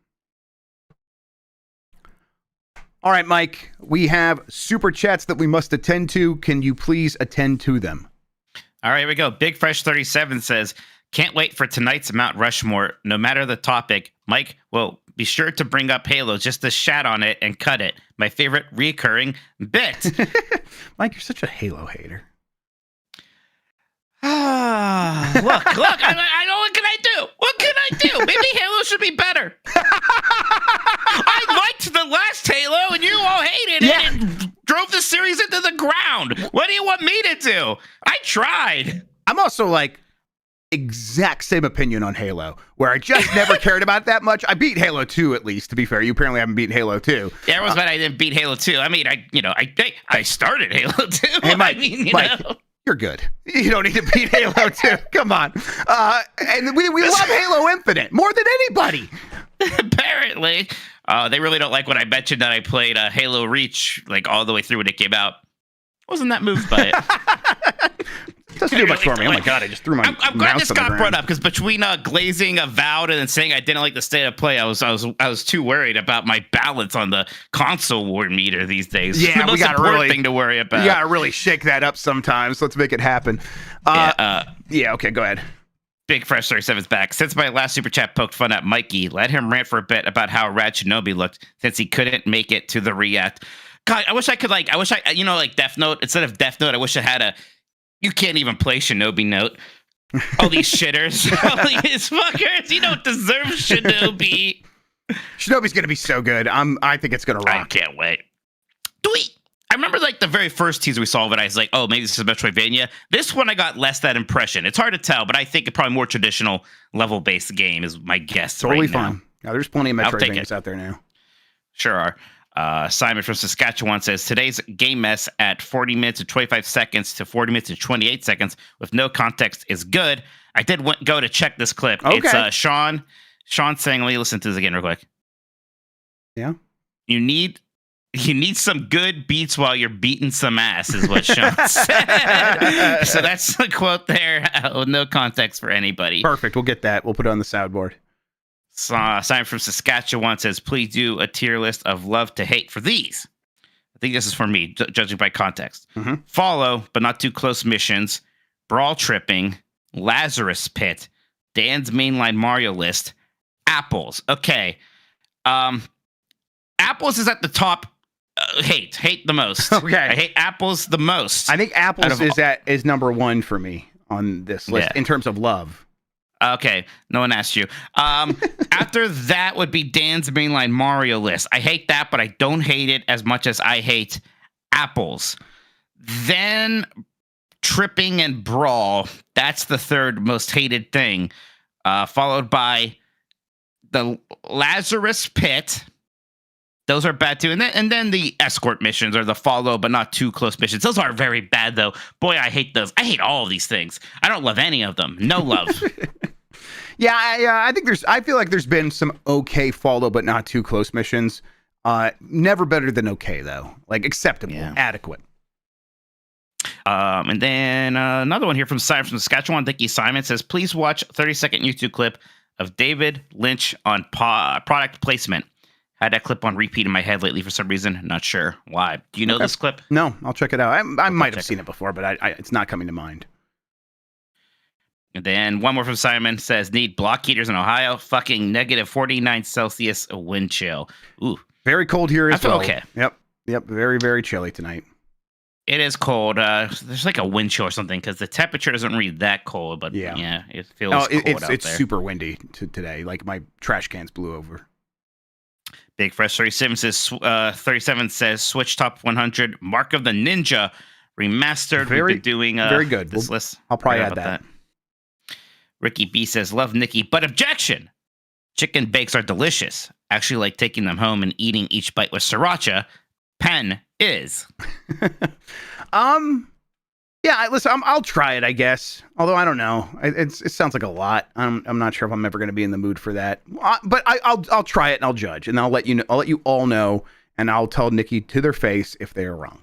All right, Mike, we have super chats that we must attend to. Can you please attend to them? All right, here we go. Big Fresh 37 says, can't wait for tonight's Mount Rushmore. No matter the topic, Mike will be sure to bring up Halo just to shat on it and cut it. My favorite recurring bit. Mike, you're such a Halo hater. Look, I know, what can I do? What can I do? Maybe Halo should be better. I liked the last Halo, and you all hated it and drove the series into the ground. What do you want me to do? I tried. I'm also like exact same opinion on Halo, where I just never cared about it that much. I beat Halo 2 at least, to be fair. You apparently haven't beaten Halo 2. Yeah, everyone's mad I didn't beat Halo 2. I mean, I started Halo 2. Hey, Mike, I mean, Mike, you're good. You don't need to beat Halo 2. Come on. And we love Halo Infinite more than anybody. Apparently. They really don't like when I mentioned that I played Halo Reach like all the way through when it came out. Wasn't that moved by it. Doesn't do much for me. Oh my god, I just threw my I'm glad mouse this on the got ground. brought up because between glazing Avowed and then saying I didn't like the state of play, I was too worried about my balance on the console war meter these days. Yeah, the most we got important thing to worry about. You gotta really shake that up sometimes. Let's make it happen. Yeah, okay, go ahead. Big Fresh 37's back. Since my last super chat poked fun at Mikey, let him rant for a bit about how rad Shinobi looked since he couldn't make it to the react. God, I wish I Death Note, instead of Death Note, I wish I had you can't even play Shinobi Note. All these shitters, all these fuckers, you don't deserve Shinobi. Shinobi's gonna be so good. I think it's gonna rock. I can't wait. I remember like the very first teaser we saw of it, I was like, oh, maybe this is Metroidvania. This one I got less that impression. It's hard to tell, but I think it's probably more traditional level-based game is my guess. Totally right now. fine. Now, there's plenty of Metroidvanias out there now. Sure are. Simon from Saskatchewan says, today's game mess at 40 minutes and 25 seconds to 40 minutes and 28 seconds with no context is good. I did go to check this clip. Okay. It's Sean saying, let me listen to this again real quick. Yeah. You need some good beats while you're beating some ass, is what Sean said. So that's the quote there, with no context for anybody. Perfect. We'll get that. We'll put it on the soundboard. Simon from Saskatchewan says, please do a tier list of love to hate for these. I think this is for me, judging by context. Mm-hmm. Follow, but not too close missions, brawl tripping, Lazarus Pit, Dan's mainline Mario list, apples. Okay. Apples is at the top. Hate the most. Okay. I hate apples the most. I think apples is number one for me on this list in terms of love. Okay, no one asked you. After that would be Dan's mainline Mario list. I hate that, but I don't hate it as much as I hate apples. Then tripping and brawl. That's the third most hated thing. Followed by the Lazarus Pit. Those are bad too. And then the escort missions or the follow but not too close missions. Those are very bad though. Boy, I hate those. I hate all of these things. I don't love any of them. No love. Yeah, I feel like there's been some okay follow but not too close missions. Never better than okay though. Like acceptable, adequate. And then another one here from Simon from Saskatchewan. Thank you, Simon. Says, please watch 30-second YouTube clip of David Lynch on product placement. Had that clip on repeat in my head lately for some reason. Not sure why. Do you know this clip? No, I'll check it out. I might have seen it before, but it's not coming to mind. And then one more from Simon says, need block heaters in Ohio. Fucking negative 49 Celsius wind chill. Ooh. Very cold here as well. Okay. Yep. Very, very chilly tonight. It is cold. There's like a wind chill or something because the temperature doesn't read that cold, but yeah it feels cold out there. It's super windy today. Like my trash cans blew over. Big Fresh 37 says Switch Top 100 Mark of the Ninja remastered. We've been doing very good. This list. I'll probably add that. Ricky B says love Nikki, but objection. Chicken bakes are delicious. Actually like taking them home and eating each bite with sriracha. Pen is. Yeah, listen, I'll try it, I guess. Although I don't know, it sounds like a lot. I'm not sure if I'm ever going to be in the mood for that. But I'll try it and I'll judge, and I'll let you know. I'll let you all know, and I'll tell Nikki to their face if they are wrong.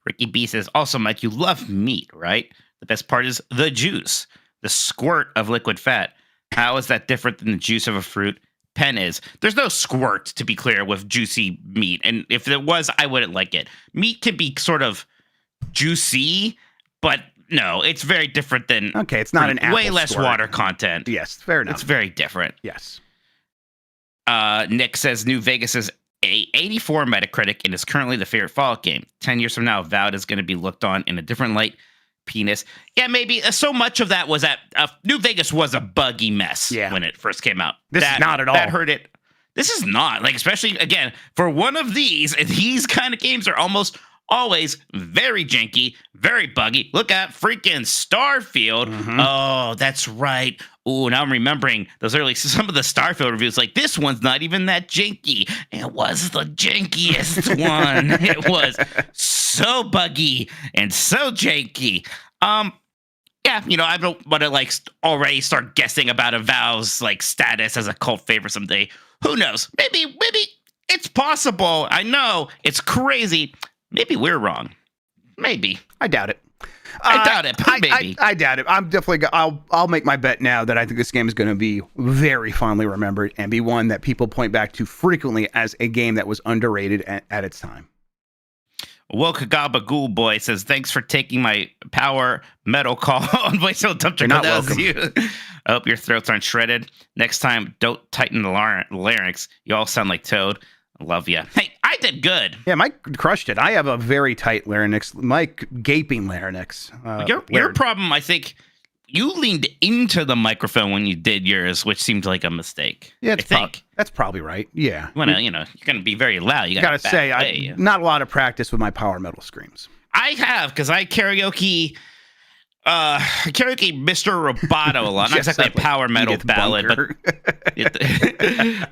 Ricky B says, also, Mike, you love meat, right? The best part is the juice, the squirt of liquid fat. How is that different than the juice of a fruit? Pen is. There's no squirt, to be clear, with juicy meat. And if there was, I wouldn't like it. Meat can be sort of juicy, but no, it's very different than. Okay, it's not an apple way less squirt. Water content. Yes, fair enough. It's very different. Yes. Nick says New Vegas is a 84 Metacritic and is currently the favorite Fallout game. 10 years from now, Avowed is going to be looked on in a different light. Penis. Yeah, maybe. So much of that was that New Vegas was a buggy mess when it first came out. This is not at all. That hurt it. This is not. Like, especially, again, for one of these kind of games are almost always very janky, very buggy. Look at freaking Starfield. Mm-hmm. Oh, that's right. Oh, now I'm remembering some of the Starfield reviews. Like, this one's not even that janky. It was the jankiest one. It was so buggy and so janky. Yeah, I don't want to already start guessing about Avowed's status as a cult favorite someday. Who knows? Maybe it's possible. I know it's crazy. Maybe we're wrong. Maybe. I doubt it. I doubt it, but maybe. I doubt it. I'm definitely. I'll make my bet now that I think this game is going to be very fondly remembered and be one that people point back to frequently as a game that was underrated at its time. Wokagaba Ghoul Boy says, thanks for taking my power metal call on voice. You're not welcome. I hope your throats aren't shredded. Next time, don't tighten the larynx. You all sound like Toad. I love you. Hey, I did good. Yeah, Mike crushed it. I have a very tight larynx. Mike, gaping larynx. Your problem, I think, you leaned into the microphone when you did yours, which seemed like a mistake. Yeah, that's probably right. Yeah. You're going to be very loud. You got to say, not a lot of practice with my power metal screams. I have, because I karaoke Mr. Roboto a lot. Not exactly a power metal ballad, but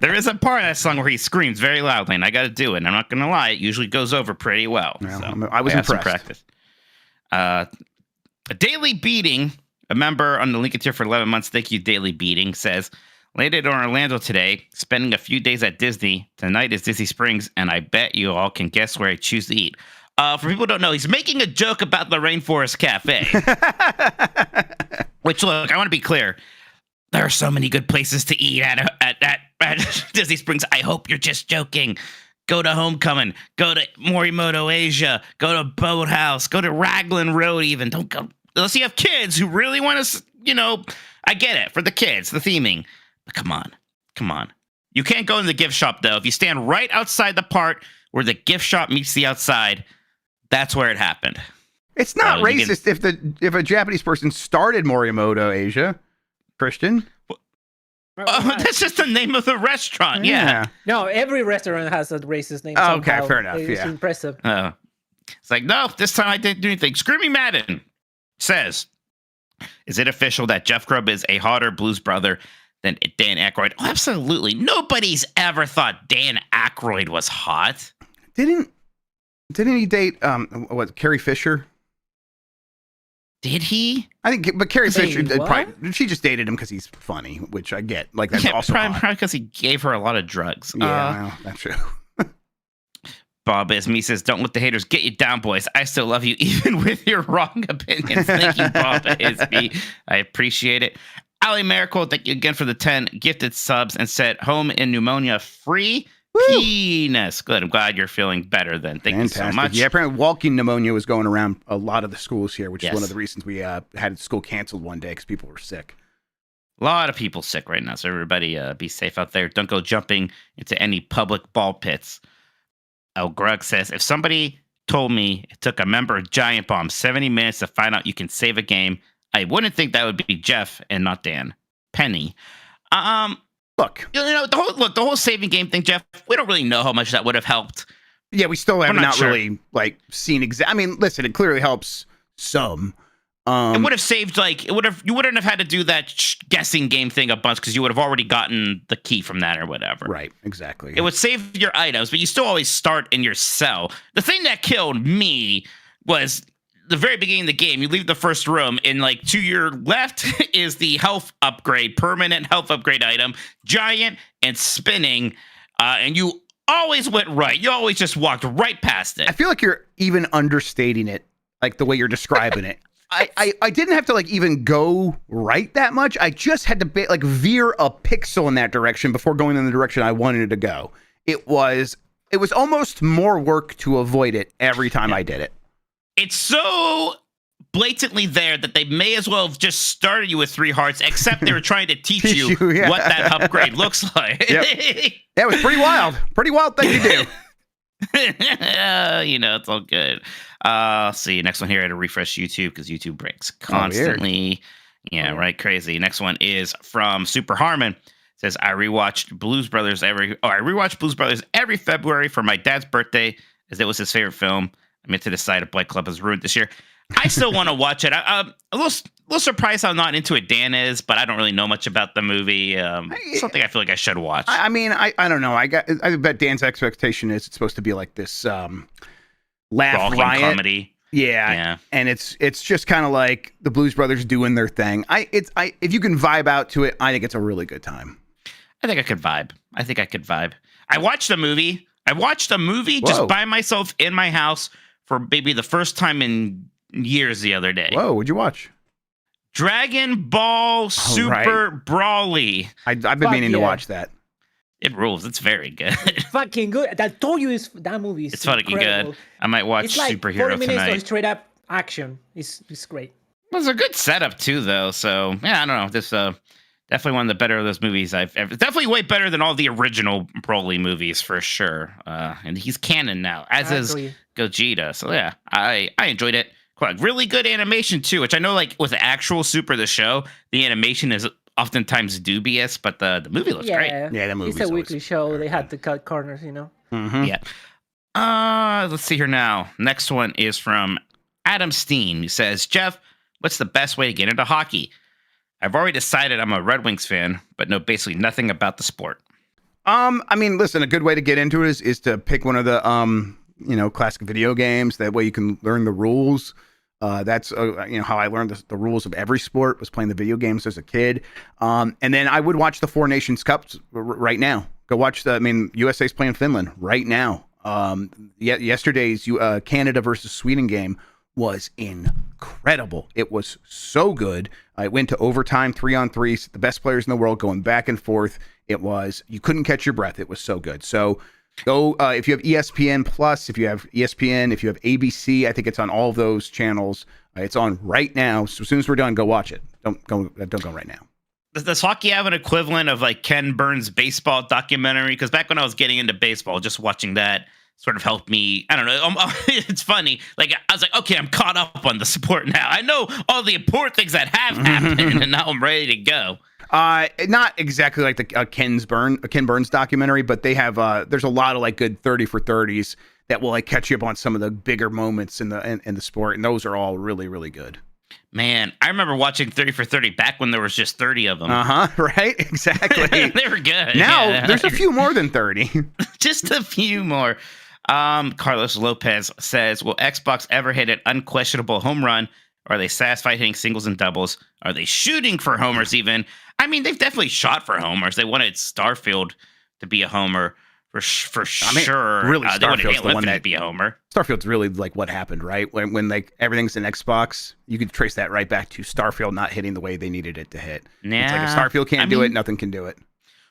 there is a part of that song where he screams very loudly, and I got to do it. And I'm not going to lie, it usually goes over pretty well. I was impressed. Practice. A Daily Beating, a member on the Lincoln tier for 11 months, thank you, Daily Beating, says, landed in Orlando today, spending a few days at Disney. Tonight is Disney Springs, and I bet you all can guess where I choose to eat. For people who don't know, he's making a joke about the Rainforest Cafe. Which, look, I want to be clear. There are so many good places to eat at Disney Springs. I hope you're just joking. Go to Homecoming. Go to Morimoto Asia. Go to Boathouse. Go to Raglan Road even. Don't go. Unless you have kids who really want to, I get it. For the kids, the theming. But come on. You can't go in the gift shop, though. If you stand right outside the part where the gift shop meets the outside, that's where it happened. It's not racist if a Japanese person started Morimoto Asia, Christian. That's just the name of the restaurant. Yeah. No, every restaurant has a racist name. Oh, okay, fair enough. It's impressive. It's like, no, this time I didn't do anything. Screaming Madden says, is it official that Jeff Grubb is a hotter Blues brother than Dan Aykroyd? Oh, absolutely. Nobody's ever thought Dan Aykroyd was hot. Didn't he date Carrie Fisher? Did he? I think, but Carrie Fisher probably, she just dated him because he's funny, which I get. Like, that's also probably because he gave her a lot of drugs. Yeah, well, that's true. Bob Esme says, don't let the haters get you down, boys. I still love you, even with your wrong opinions. Thank you, Bob Esme. I appreciate it. Ali Miracle, thank you again for the 10 gifted subs and said, home in pneumonia free. Woo! Penis. Good. I'm glad you're feeling better then. Thank you so much. Yeah, apparently walking pneumonia was going around a lot of the schools here, which is one of the reasons we had school canceled one day because people were sick. A lot of people sick right now, so everybody be safe out there. Don't go jumping into any public ball pits. Oh, Grug says, if somebody told me it took a member of Giant Bomb 70 minutes to find out you can save a game, I wouldn't think that would be Jeff and not Dan. Penny. Look, the whole saving game thing, Jeff, we don't really know how much that would have helped. Yeah, we still have not really seen I mean, listen, it clearly helps some. It would have saved you wouldn't have had to do that guessing game thing a bunch because you would have already gotten the key from that or whatever. Right, exactly. It would save your items, but you still always start in your cell. The thing that killed me was the very beginning of the game, you leave the first room, and like to your left is the health upgrade, permanent health upgrade item, giant and spinning, and you always went right. You always just walked right past it. I feel like you're even understating it, like the way you're describing it. I didn't have to like even go right that much. I just had to like veer a pixel in that direction before going in the direction I wanted it to go. It was almost more work to avoid it every time I did it. It's so blatantly there that they may as well have just started you with 3 hearts, except they were trying to teach you what that upgrade looks like. Yep. That was pretty wild. Pretty wild thing to do. It's all good. See, next one here, I had to refresh YouTube because YouTube breaks constantly. Right, crazy. Next one is from Super Harmon. It says, I rewatched Blues Brothers every February for my dad's birthday, as it was his favorite film. I'm into the side of Blight Club has ruined this year. I still want to watch it. I'm a little surprised how not into it Dan is, but I don't really know much about the movie. Something I feel like I should watch. I mean, I don't know. I bet Dan's expectation is it's supposed to be like this laugh riot comedy. Yeah. And it's just kind of like the Blues Brothers doing their thing. If you can vibe out to it, I think it's a really good time. I think I could vibe. I watched a movie. Just by myself in my house for maybe the first time in years the other day. Whoa, what'd you watch? Dragon Ball Super Brawly. I've been meaning to watch that. It rules. It's very good. Fucking good. I told you that movie is it's fucking incredible. good. I might watch it's like Superhero 40 minutes tonight. of straight up action. It's great. It was a good setup too, though. So yeah, I don't know. This definitely one of the better of those movies I've ever. Definitely way better than all the original Broly movies for sure. And he's canon now, as is Gogeta. So yeah, I enjoyed it. Quite really good animation too, which I know like with the actual Super the show, the animation is oftentimes dubious, but the movie looks great. Yeah, the movie. It's a weekly show. They had to cut corners, Mm-hmm. Yeah. Let's see here now. Next one is from Adam Steen. He says, Jeff, what's the best way to get into hockey? I've already decided I'm a Red Wings fan, but know basically nothing about the sport. I mean, listen, a good way to get into it is to pick one of the classic video games. That way you can learn the rules. That's how I learned the rules of every sport, was playing the video games as a kid. And then I would watch the Four Nations Cups right now. Go watch USA's playing Finland right now. Yesterday's Canada versus Sweden game was incredible. It was so good. It went to overtime, 3-on-3s, the best players in the world going back and forth. You couldn't catch your breath. It was so good. So go, if you have ESPN Plus, if you have ESPN, if you have ABC, I think it's on all of those channels. It's on right now. So as soon as we're done, go watch it. Don't go right now. Does hockey have an equivalent of like Ken Burns' baseball documentary? Because back when I was getting into baseball, just watching that sort of helped me. I don't know. It's funny. Like I was like, okay, I'm caught up on the sport now. I know all the important things that have happened, and now I'm ready to go. Not exactly like the Ken Burns documentary, but they have there's a lot of like good 30 for 30s that will like catch you up on some of the bigger moments in the sport, and those are all really, really good. Man, I remember watching 30 for 30 back when there was just 30 of them. Right? Exactly. They were good. Now there's a few more than 30. Just a few more. Carlos Lopez says, will Xbox ever hit an unquestionable home run? Are they satisfied hitting singles and doubles? Are they shooting for homers even? I mean, they've definitely shot for homers. They wanted Starfield to be a homer for sure. Really, they wanted Starfield's the one that to be a homer. Starfield's really like what happened, right? When like everything's in Xbox, you could trace that right back to Starfield not hitting the way they needed it to hit. Yeah. It's like if Starfield can't do it, nothing can do it.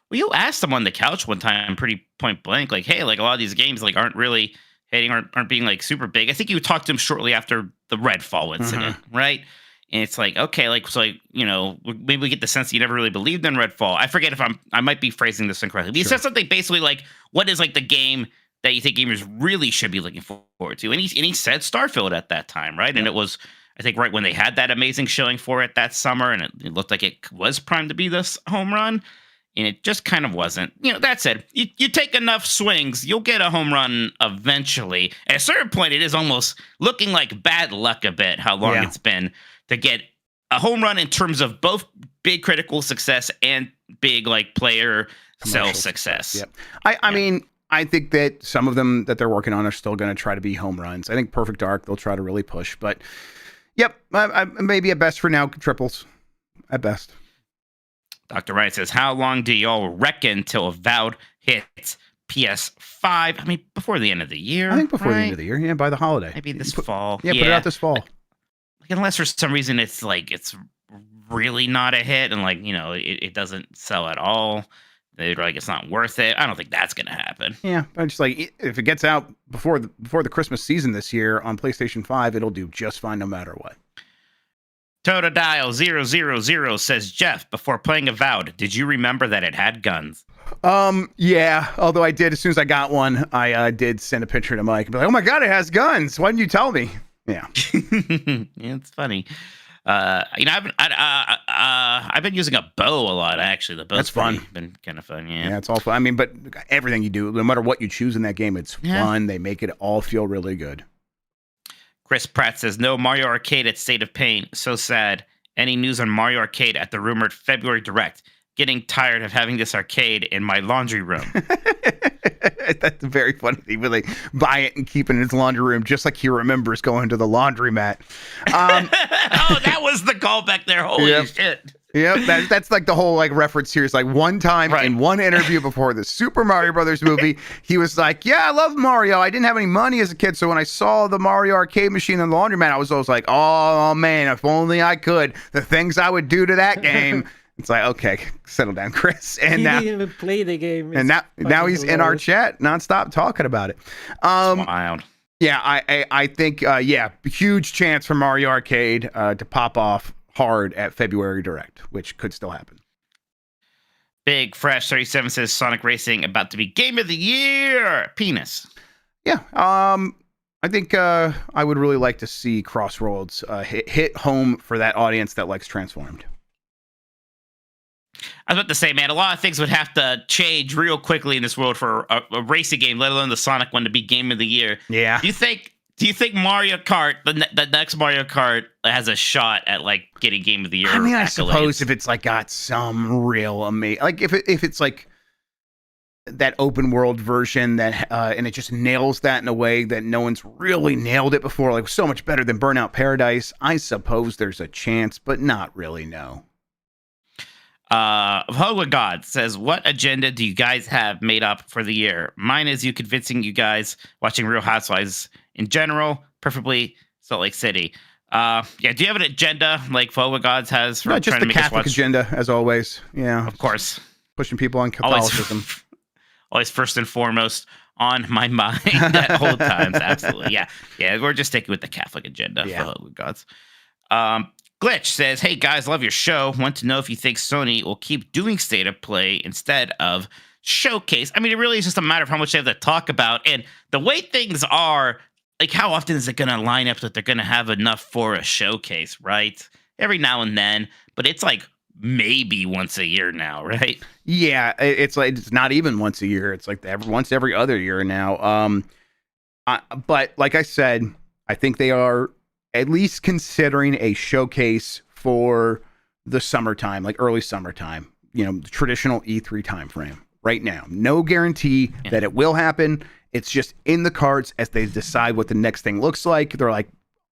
Well, you asked them on the couch one time, pretty point blank, like, hey, like a lot of these games like aren't really hitting, aren't being like super big. I think you talked to him shortly after the Redfall incident, right? And it's like, okay, like, so like, maybe we get the sense that you never really believed in Redfall. I forget if I might be phrasing this incorrectly. He said something basically like, what is like the game that you think gamers really should be looking forward to? And he said Starfield at that time, right? Yeah. And it was, I think, right when they had that amazing showing for it that summer, and it looked like it was primed to be this home run. And it just kind of wasn't. That said, you take enough swings, you'll get a home run eventually. At a certain point, it is almost looking like bad luck a bit how long it's been to get a home run in terms of both big critical success and big like player sales success. Yep. I mean, I think that some of them that they're working on are still going to try to be home runs. I think Perfect Dark, they'll try to really push. But, yep, maybe at best for now, triples. At best. Dr. Wright says, how long do y'all reckon till Avowed hits PS5? I mean, before the end of the year. I think before the end of the year. Yeah, by the holiday. Maybe this fall. Yeah, put it out this fall. Like, unless for some reason it's really not a hit and it doesn't sell at all. They're like, it's not worth it. I don't think that's going to happen. Yeah, but just if it gets out before the Christmas season this year on PlayStation 5, it'll do just fine no matter what. Totodial 000 says, Jeff, before playing Avowed, did you remember that it had guns? Yeah, although I did, as soon as I got one, I did send a picture to Mike and be like, oh my God, it has guns. Why didn't you tell me? Yeah. Yeah, it's funny. I've been using a bow a lot, actually. The bow's That's fun. Been kind of fun, yeah. Yeah, it's all fun. I mean, but everything you do, no matter what you choose in that game, it's fun. They make it all feel really good. Chris Pratt says, no Mario Arcade at State of Pain. So sad. Any news on Mario Arcade at the rumored February Direct? Getting tired of having this arcade in my laundry room. That's very funny. He really buy it and keep it in his laundry room, just like he remembers going to the laundromat. Oh, that was the callback there. Holy shit. Yep, that's like the whole reference here. Is like one time in one interview before the Super Mario Brothers movie, he was like, "Yeah, I love Mario. I didn't have any money as a kid, so when I saw the Mario arcade machine in the laundromat, I was always like, oh man, if only I could. The things I would do to that game." It's like, okay, settle down, Chris. And he now, didn't even play the game. And now he's in our chat nonstop talking about it. Wild. Yeah, I think huge chance for Mario Arcade to pop off hard at February Direct, which could still happen. Big Fresh 37 says Sonic Racing about to be Game of the Year. Penis. Yeah. I think I would really like to see Crossroads hit home for that audience that likes Transformed. I was about to say, man, a lot of things would have to change real quickly in this world for a racing game, let alone the Sonic one, to be Game of the Year. Yeah. Do you think Mario Kart, the next Mario Kart, has a shot at getting Game of the Year? I mean, accolades? I suppose if it's got some real amazing, if it's that open world version that and it just nails that in a way that no one's really nailed it before, so much better than Burnout Paradise, I suppose there's a chance, but not really. No. Hollywood God says, what agenda do you guys have made up for the year? Mine is convincing you guys watching Real Housewives in general, preferably Salt Lake City. Do you have an agenda like Hollywood Gods has for just trying to the make Catholic us watch? Agenda, as always. Yeah, of course, pushing people on Catholicism. Always first and foremost on my mind at all times. Absolutely, yeah. We're just sticking with the Catholic agenda for Hollywood Gods. Glitch says, hey guys, love your show. Want to know if you think Sony will keep doing State of Play instead of Showcase. I mean, it really is just a matter of how much they have to talk about. And the way things are, how often is it going to line up that they're going to have enough for a Showcase, right? Every now and then. But it's maybe once a year now, right? Yeah, it's not even once a year. It's once every other year now. But like I said, I think they are at least considering a showcase for the summertime, early summertime, the traditional E3 timeframe right now. No guarantee that it will happen. It's just in the cards as they decide what the next thing looks like. They're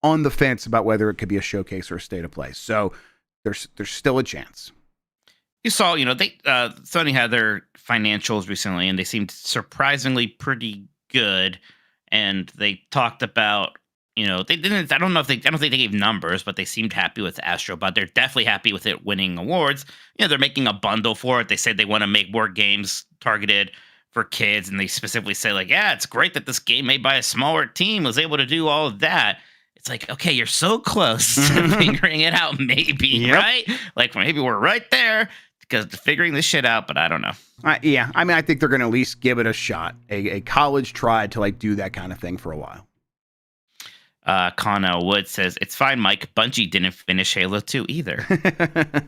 on the fence about whether it could be a showcase or a State of Play. So there's still a chance. You saw, they Sony had their financials recently, and they seemed surprisingly pretty good. And they talked about, they didn't. I don't think they gave numbers, but they seemed happy with Astro. But they're definitely happy with it winning awards. They're making a bundle for it. They said they want to make more games targeted for kids, and they specifically say it's great that this game made by a smaller team was able to do all of that. It's okay, you're so close to figuring it out, maybe, right? Maybe we're right there because figuring this shit out, but I don't know. Yeah, I mean, I think they're going to at least give it a shot. A college try to do that kind of thing for a while. Connell Wood says, it's fine, Mike. Bungie didn't finish Halo 2 either.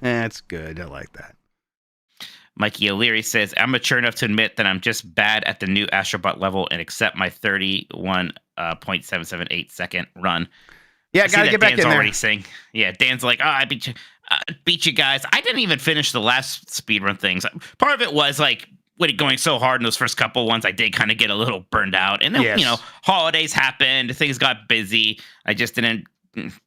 That's good. I like that. Mikey O'Leary says, I'm mature enough to admit that I'm just bad at the new Astrobot level and accept my 31.778 second run. Yeah, gotta get back in there. Dan's already saying, Dan's I beat you guys. I didn't even finish the last speedrun things. Part of it was with it going so hard in those first couple ones, I did kind of get a little burned out. And then, Yes. holidays happened, things got busy. I just didn't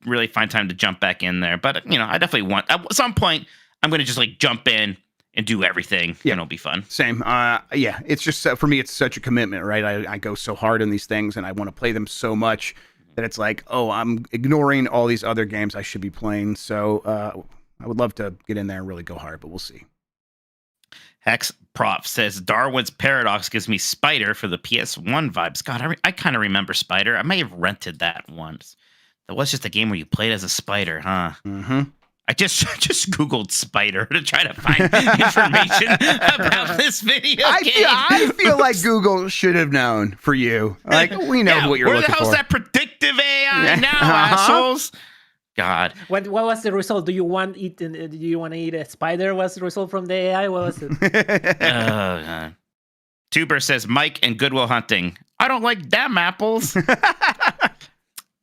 really find time to jump back in there. But, I definitely want, at some point, I'm going to just like jump in and do everything, and it'll be fun. Same. It's just, for me, it's such a commitment, right? I go so hard in these things, and I want to play them so much that it's like, oh, I'm ignoring all these other games I should be playing. So I would love to get in there and really go hard, but we'll see. Hex Prof says Darwin's Paradox gives me Spider for the PS1 vibes. God, I kind of remember Spider. I may have rented that once. That was just a game where you played as a spider, huh? Mm-hmm. I just Googled Spider to try to find information about this video game. I feel like Google should have known for you. Like, we know what you're looking for. Where the hell's that predictive AI now, assholes? God. What was the result? Do you want to eat a spider? What's the result from the AI? What was it? God. Tuber says Mike and Goodwill Hunting. I don't like damn apples.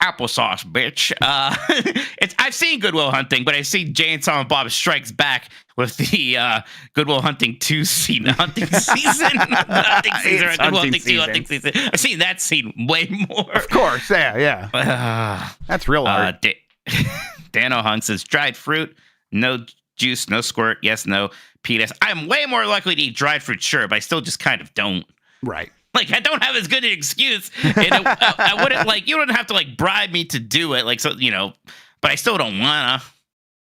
Applesauce, bitch. I've seen Goodwill Hunting, but I've seen Jay and Silent Bob Strikes Back with the Goodwill Hunting 2 hunting season. Hunting season. I've seen that scene way more. Of course, yeah. That's real art. Dano Hung says dried fruit, no juice, no squirt, yes, no. P.S. I'm way more likely to eat dried fruit, sure, but I still just kind of don't. Right. Like, I don't have as good an excuse. And I wouldn't, like, you wouldn't have to, like, bribe me to do it. Like, so, but I still don't wanna.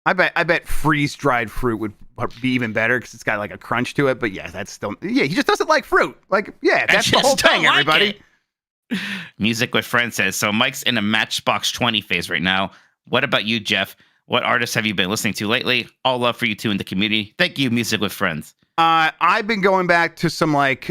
I bet freeze-dried fruit would be even better because it's got, like, a crunch to it. But, yeah, that's still... Yeah, he just doesn't like fruit. Like, yeah, that's the whole thing, everybody. Music with Friends says, so Mike's in a Matchbox 20 phase right now. What about you, Jeff? What artists have you been listening to lately? All love for you two in the community. Thank you, Music with Friends. I've been going back to some, like...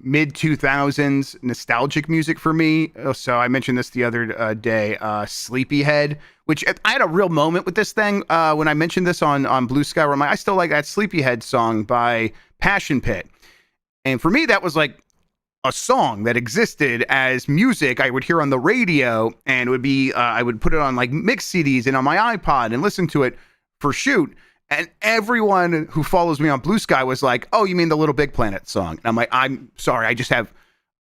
mid-2000s nostalgic music for me. So I mentioned this the other day, Sleepyhead, which I had a real moment with this thing when I mentioned this on Blue Sky, where I'm like, I still like that Sleepyhead song by Passion Pit. And for me, that was like a song that existed as music I would hear on the radio, and it would be, I would put it on like mix CDs and on my iPod and listen to it for shoot. And everyone who follows me on Blue Sky was like, oh, you mean the Little Big Planet song? And I'm like, I'm sorry, I just have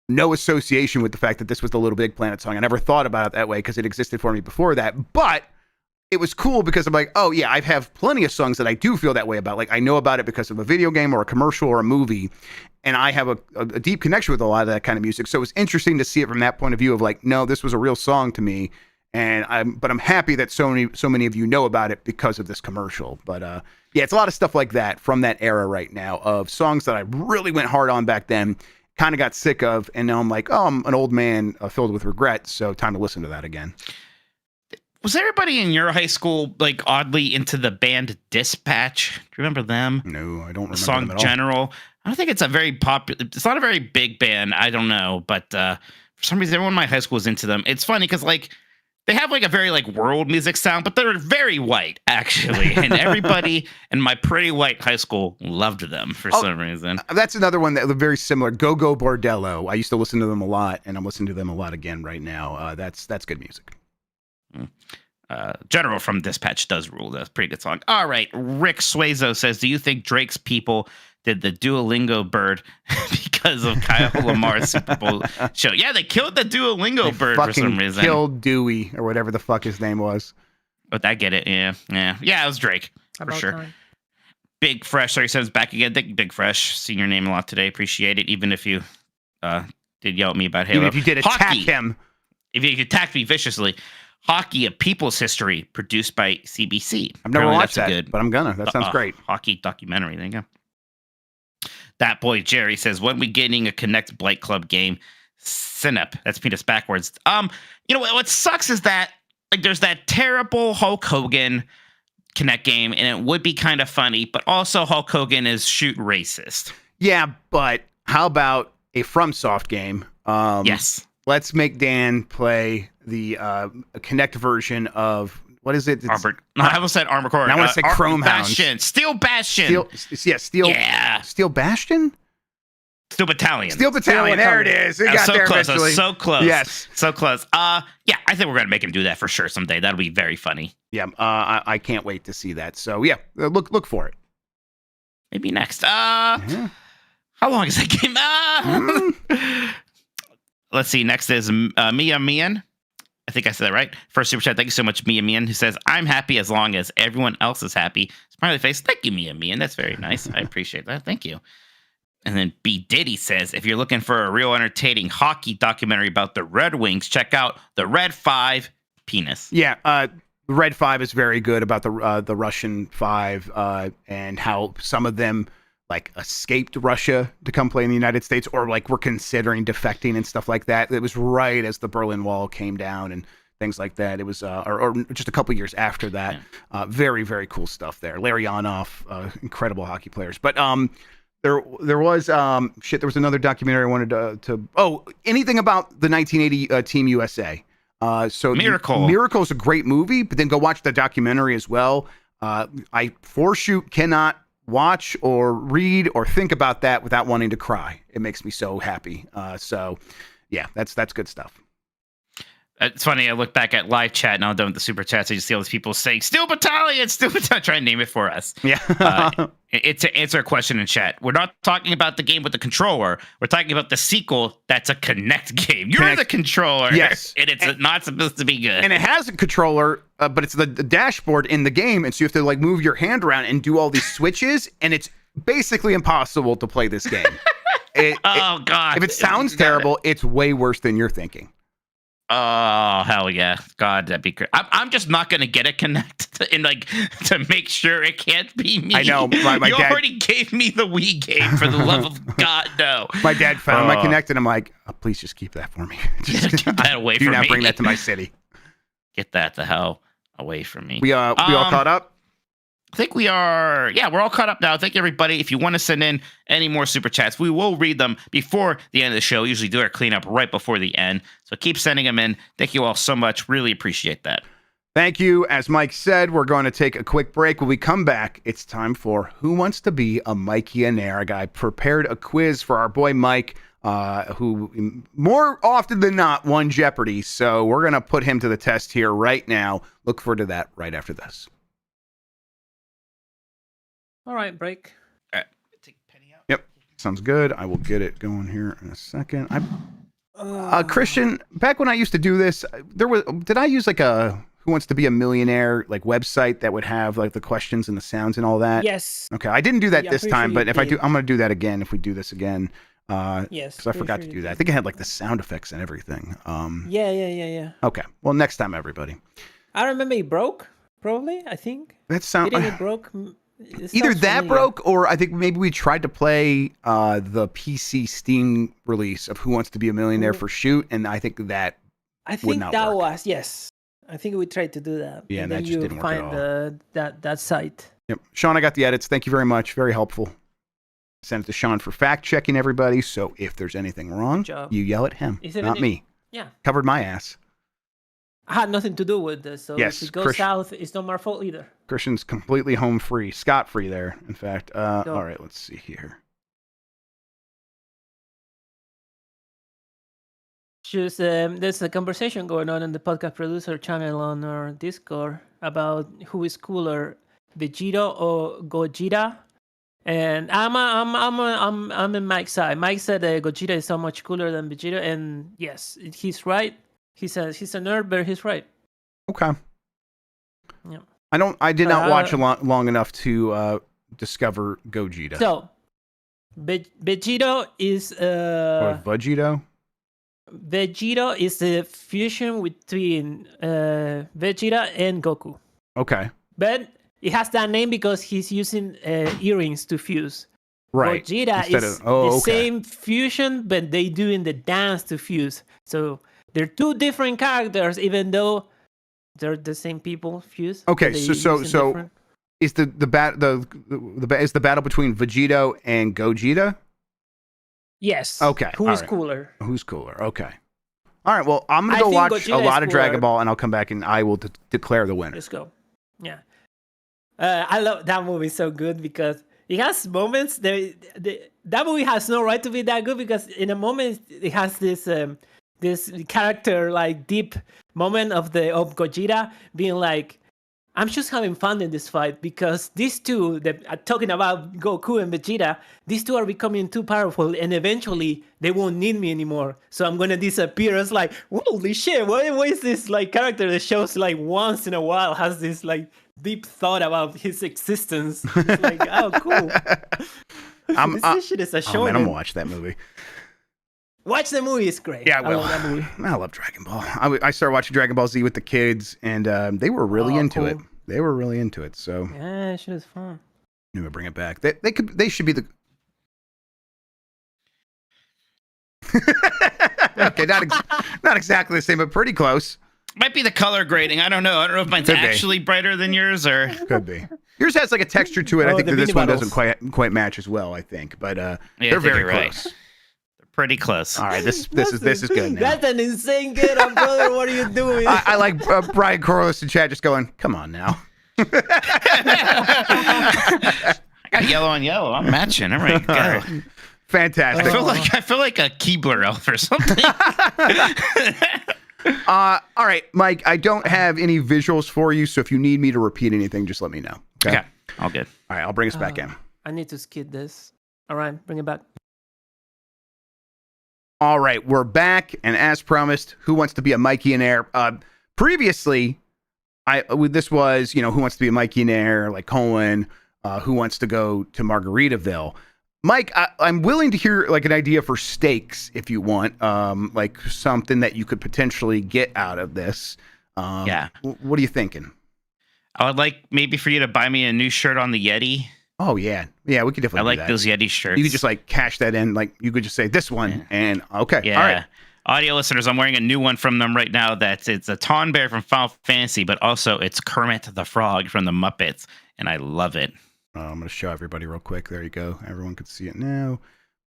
no association with the fact that this was the Little Big Planet song. I never thought about it that way because it existed for me before that. But it was cool because I'm like, oh, yeah, I have plenty of songs that I do feel that way about. Like, I know about it because of a video game or a commercial or a movie. And I have a deep connection with a lot of that kind of music. So it was interesting to see it from that point of view of like, no, this was a real song to me. And I'm happy that so many of you know about it because of this commercial. But yeah, it's a lot of stuff like that from that era right now of songs that I really went hard on back then, kind of got sick of, and now I'm like, oh, I'm an old man filled with regret, so time to listen to that again. Was everybody in your high school like oddly into the band Dispatch? Do you remember them? No, I don't remember the song them at all. General. I don't think it's a very popular. It's not a very big band. I don't know, but for some reason, everyone in my high school was into them. It's funny because like. They have like a very like world music sound, but they're very white actually, and everybody in my pretty white high school loved them for some reason. That's another one that was very similar. Go Go Bordello. I used to listen to them a lot, and I'm listening to them a lot again right now. That's good music. General from Dispatch does rule. That's a pretty good song. All right, Rick Suazo says, "Do you think Drake's people did the Duolingo bird because of Kyle Lamar's Super Bowl show?" Yeah, they killed the Duolingo bird for some reason. Killed Dewey or whatever the fuck his name was. But I get it. Yeah, it was Drake for sure. Time. Big Fresh 37's back again. Thank you, Big Fresh. Seen your name a lot today. Appreciate it. Even if you did yell at me about Halo. Even if you did attack him. If you attacked me viciously. Hockey, A People's History, produced by CBC. I've never watched that, but I'm gonna. That sounds great. Hockey documentary. There you go. That boy Jerry says, when we getting a Connect Blight Club game? Synep. That's penis backwards. You know what sucks is that like there's that terrible Hulk Hogan Connect game, and it would be kind of funny, but also Hulk Hogan is shoot racist. Yeah, but how about a FromSoft game? Yes. Let's make Dan play the Connect version of what is it? I almost said Armor Core. I want to say Chrome Bastion. Steel Bastion. Steel Bastion? Steel Battalion. Steel Battalion. There it is. We got so there close. eventually. So close. Yes. So close. Yeah, I think we're going to make him do that for sure someday. That'll be very funny. Yeah, I can't wait to see that. So, yeah, look for it. maybe next. How long is that game? Let's see. Next is Mia Mian. I think I said that right. First super chat. Thank you so much, Mia Mian, who says, "I'm happy as long as everyone else is happy." Smiley face. Thank you, Mia Mian. That's very nice. I appreciate that. Thank you. And then B Diddy says, if you're looking for a real entertaining hockey documentary about the Red Wings, check out the Red 5 Penis. Yeah, the Red 5 is very good about the Russian 5 and how some of them like escaped Russia to come play in the United States, or like were considering defecting and stuff like that. It was right as the Berlin Wall came down and things like that. It was or just a couple years after that. Yeah. Very, very cool stuff there. Larionov, incredible hockey players. But there was there was another documentary I wanted to anything about the 1980 Team USA. So Miracle is a great movie, but then go watch the documentary as well. I force you cannot watch or read or think about that without wanting to cry. It makes me so happy. So yeah, that's good stuff. It's funny. I look back at live chat now, done with the super chats. I just see all these people saying "Steel Battalion, Steel Battalion," try and name it for us. Yeah. It's to answer a question in chat. We're not talking about the game with the controller. We're talking about the sequel. That's a Kinect game. You're the controller. Yes, and it's not supposed to be good. And it has a controller, but it's the dashboard in the game, and so you have to like move your hand around and do all these switches, and it's basically impossible to play this game. God! If it sounds terrible, it's way worse than you're thinking. Oh, hell yeah. God, that'd be great. I'm just not going to get it connected and like to make sure it can't be me. I know. My you dad already gave me the Wii game, for the love of God, no. My dad found my Kinect and I'm like, please just keep that for me. Just get that away from me. Do not bring that to my city. Get that the hell away from me. We all caught up? I think we are. Yeah, we're all caught up now. Thank you, everybody. If you want to send in any more super chats, we will read them before the end of the show. We usually do our cleanup right before the end. So keep sending them in. Thank you all so much. Really appreciate that. Thank you. As Mike said, we're going to take a quick break. When we come back, it's time for Who Wants to Be a Mikey-anaire? I prepared a quiz for our boy Mike, who more often than not won Jeopardy. So we're going to put him to the test here right now. Look forward to that right after this. All right, break. All right, take Penny out. Yep, sounds good. I will get it going here in a second. Christian, back when I used to do this, did I use like a Who Wants to Be a Millionaire like website that would have like the questions and the sounds and all that? Yes. Okay, I didn't do that this time, sure but if I do, I'm going to do that again if we do this again. Yes. Because I forgot to do that. I think it had like the sound effects and everything. Yeah. Okay, well next time, everybody. I remember it broke. Probably, I think. That sound. Didn't it broke? Either that broke, or I think maybe we tried to play the PC Steam release of Who Wants to Be a Millionaire for Shoot, and I think that would not work. Was yes. I think we tried to do that. Yeah, and then that just didn't work at all. That site. Yep, Sean, I got the edits. Thank you very much. Very helpful. Send it to Sean for fact checking everybody. So if there's anything wrong, you yell at him, not me. Yeah, covered my ass. I had nothing to do with this, so yes, if it goes south, it's not my fault either. Christian's completely home free, scot free there. In fact, all right, let's see here. Just there's a conversation going on in the podcast producer channel on our Discord about who is cooler, Vegeta or Gogeta. And I'm in Mike's side. Mike said that Gogeta is so much cooler than Vegeta, and yes, he's right. He says he's a nerd, but he's right. Okay. Yeah. I did not watch long enough to discover Gogeta. So, Vegito is or Vegito? Vegito is the fusion between Vegeta and Goku. Okay. But it has that name because he's using earrings to fuse. Right. Gogeta is the same fusion, but they doing the dance to fuse. So they're two different characters, even though they're the same people fused. Okay, so is the battle between Vegito and Gogeta? Yes. Okay. Who's cooler? Who's cooler? Okay. All right. Well, I'm gonna go watch Gogeta a lot of Dragon Ball, and I'll come back and I will declare the winner. Let's go. Yeah. I love that movie so good because it has moments. That movie has no right to be that good because in a moment it has this this character like deep moment of Gogeta being like, I'm just having fun in this fight because these two, that are talking about Goku and Vegeta, these two are becoming too powerful, and eventually they won't need me anymore. So I'm gonna disappear. It's like, holy shit! What is this like character that shows like once in a while has this like deep thought about his existence? It's like, oh, cool. This shit is a show. Oh man, I'm gonna watch that movie. Watch the movie; it's great. Yeah, I love that movie. I love Dragon Ball. I started watching Dragon Ball Z with the kids, and they were really into it. They were really into it. So yeah, shit is fun. I'm gonna bring it back. They should be the. Okay, not exactly the same, but pretty close. Might be the color grading. I don't know. I don't know if mine's actually brighter than yours or could be. Yours has like a texture to it. I think that this one battles. doesn't quite match as well. I think, but yeah, they're very close. Right. Pretty close. All right, this is good now. That's an insane get up, brother. What are you doing? I like Brian Corliss in chat just going, come on now. I got yellow on yellow. I'm matching. I'm ready to go. Right. Fantastic. I feel like a Keebler elf or something. All right, Mike, I don't have any visuals for you, so if you need me to repeat anything, just let me know. Okay. All good. All right, I'll bring us back in. I need to skip this. All right, bring it back. All right, we're back, and as promised, Who Wants to Be a Mikey-Naire? Previously, this was, Who Wants to Be a Mikey-Naire, like Colin, Who Wants to Go to Margaritaville. Mike, I'm willing to hear like an idea for stakes if you want, like something that you could potentially get out of this. Yeah. What are you thinking? I would like maybe for you to buy me a new shirt on the Yeti. Oh, yeah. Yeah, we could definitely do that. I like those Yeti shirts. You could just like cash that in. Like you could just say this one and okay. Yeah. All right. Audio listeners, I'm wearing a new one from them right now. It's a Ton Bear from Final Fantasy, but also it's Kermit the Frog from the Muppets, and I love it. I'm going to show everybody real quick. There you go. Everyone can see it now.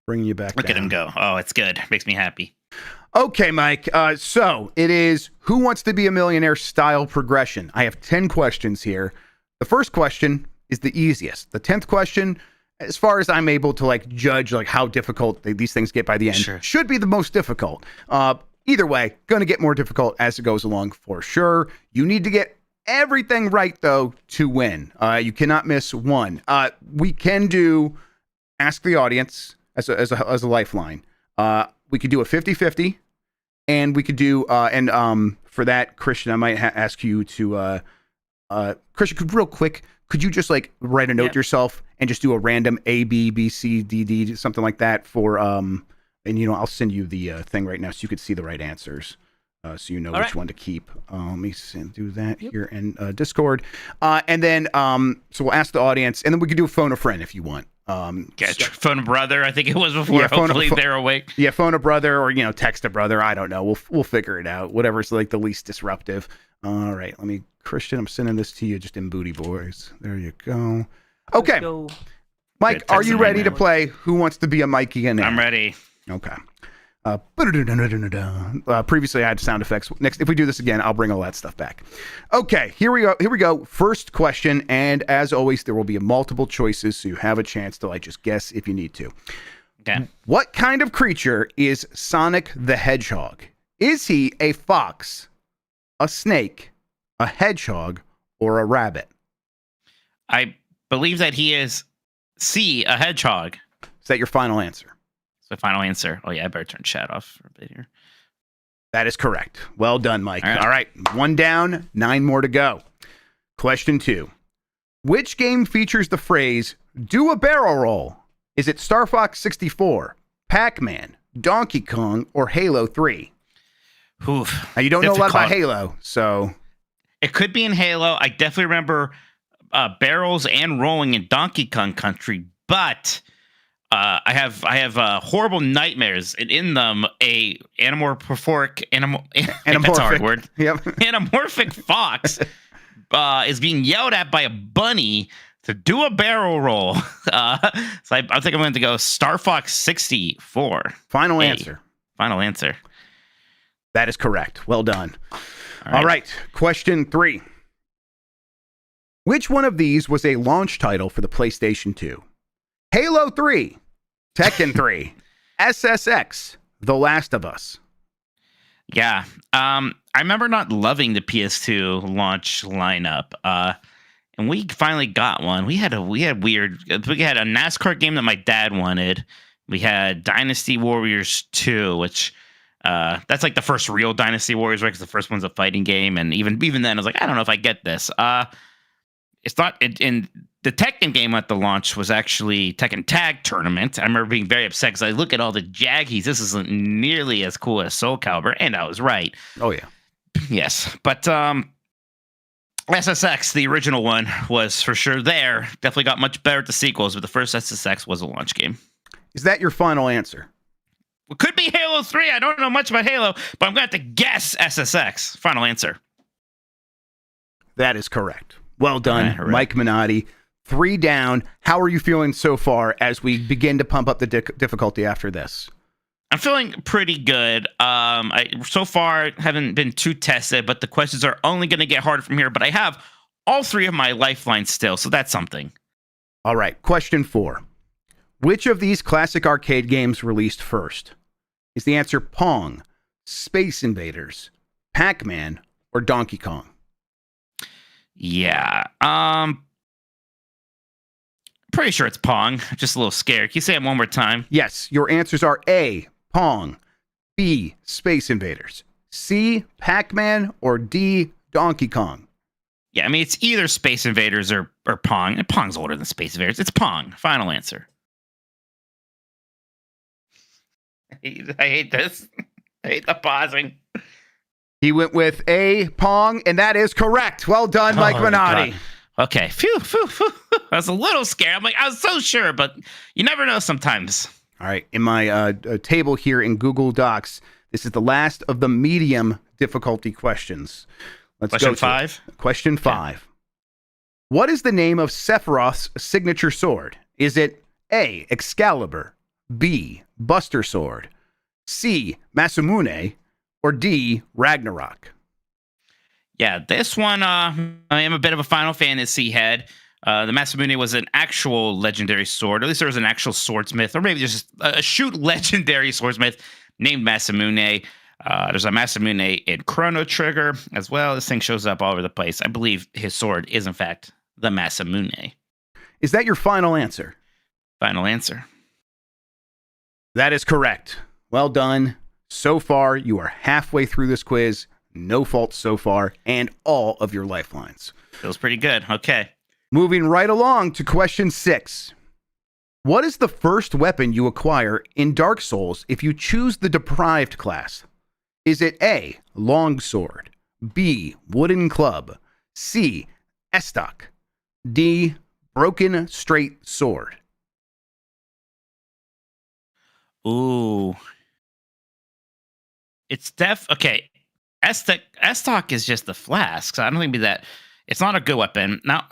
Bringing you back Look down. at him go. Oh, it's good. Makes me happy. Okay, Mike. So it is Who Wants to Be a Millionaire style progression. I have 10 questions here. The first question is the easiest. The 10th question, as far as I'm able to like judge like how difficult these things get by the end, should be the most difficult. Either way, going to get more difficult as it goes along for sure. You need to get everything right though to win. You cannot miss one. We can do ask the audience as a lifeline. We could do a 50-50, and we could do for that, Christian, I might ask you to Christian, real quick, could you just like write a note yourself and just do a random A, B, B, C, D, D, something like that for and I'll send you the thing right now so you could see the right answers. So you know which one to keep. Let me do that here in Discord. And then so we'll ask the audience, and then we could do a phone a friend if you want. Phone a brother, I think it was before. Yeah, hopefully they're awake. Yeah, phone a brother or text a brother. I don't know. We'll figure it out. Whatever's like the least disruptive. All right, Christian, I'm sending this to you just in Booty Boys. There you go. Okay. Mike, are you ready to play Who Wants to Be a Mikey and I'm ready. Okay. Previously I had sound effects. Next, if we do this again, I'll bring all that stuff back. Okay, here we go. First question, and as always, there will be multiple choices, so you have a chance to like just guess if you need to. Okay. What kind of creature is Sonic the Hedgehog? Is he a fox, a snake, a hedgehog, or a rabbit? I believe that he is C, a hedgehog. Is that your final answer? The final answer. Oh, yeah, I better turn chat off for a bit here. That is correct. Well done, Mike. All right. 1 down, 9 more to go. Question 2. Which game features the phrase, do a barrel roll? Is it Star Fox 64, Pac-Man, Donkey Kong, or Halo 3? Oof. Now, you don't know a lot about Halo, so... It could be in Halo. I definitely remember barrels and rolling in Donkey Kong Country, but... I have horrible nightmares, and in them, a anamorphic that's a hard word. Yep. Anamorphic fox is being yelled at by a bunny to do a barrel roll. So I think I'm going to go Star Fox 64. Final answer. Final answer. That is correct. Well done. All right. Question 3. Which one of these was a launch title for the PlayStation 2? Halo 3, Tekken 3, SSX, The Last of Us. Yeah. I remember not loving the PS2 launch lineup. And we finally got one. We had a NASCAR game that my dad wanted. We had Dynasty Warriors 2, which that's like the first real Dynasty Warriors, right? Because the first one's a fighting game, and even then, I was like, I don't know if I get this. It's not in the Tekken game at the launch was actually Tekken Tag Tournament. I remember being very upset because I look at all the Jaggies. This isn't nearly as cool as Soul Calibur, and I was right. Oh yeah. Yes, but SSX, the original one, was for sure there. Definitely got much better at the sequels, but the first SSX was a launch game. Is that your final answer? It could be Halo 3. I don't know much about Halo, but I'm going to have to guess SSX. Final answer. That is correct. Well done, Right. Mike Minotti. 3 down. How are you feeling so far as we begin to pump up the difficulty after this? I'm feeling pretty good. I so far haven't been too tested, but the questions are only going to get harder from here. But I have all 3 of my lifelines still, so that's something. All right, question 4. Which of these classic arcade games released first? Is the answer Pong, Space Invaders, Pac-Man, or Donkey Kong? Yeah. Pretty sure it's Pong. Just a little scared. Can you say it one more time? Yes, your answers are A, Pong, B, Space Invaders, C, Pac-Man, or D, Donkey Kong. Yeah, I mean, it's either Space Invaders or Pong. And Pong's older than Space Invaders. It's Pong. Final answer. I hate this. I hate the pausing. He went with A, Pong, and that is correct. Well done, Mike Minotti. God. Okay. Phew. I was a little scared. I'm like, I was so sure, but you never know sometimes. All right. In my table here in Google Docs, this is the last of the medium difficulty questions. Let's Question go to 5. it. Question 5. What is the name of Sephiroth's signature sword? Is it A, Excalibur, B, Buster Sword, C, Masamune, or D, Ragnarok? Yeah, this one, I am a bit of a Final Fantasy head. The Masamune was an actual legendary sword. At least there was an actual swordsmith, or maybe just a legendary swordsmith named Masamune. There's a Masamune in Chrono Trigger as well. This thing shows up all over the place. I believe his sword is, in fact, the Masamune. Is that your final answer? Final answer. That is correct. Well done. So far, you are halfway through this quiz. No faults so far, and all of your lifelines. Feels pretty good. Okay. Moving right along to question 6. What is the first weapon you acquire in Dark Souls if you choose the deprived class? Is it A, longsword, B, wooden club, C, estoc, D, broken straight sword? Ooh. It's okay. Estoc is just the flask, so I don't think it'd be that. It's not a good weapon. Now,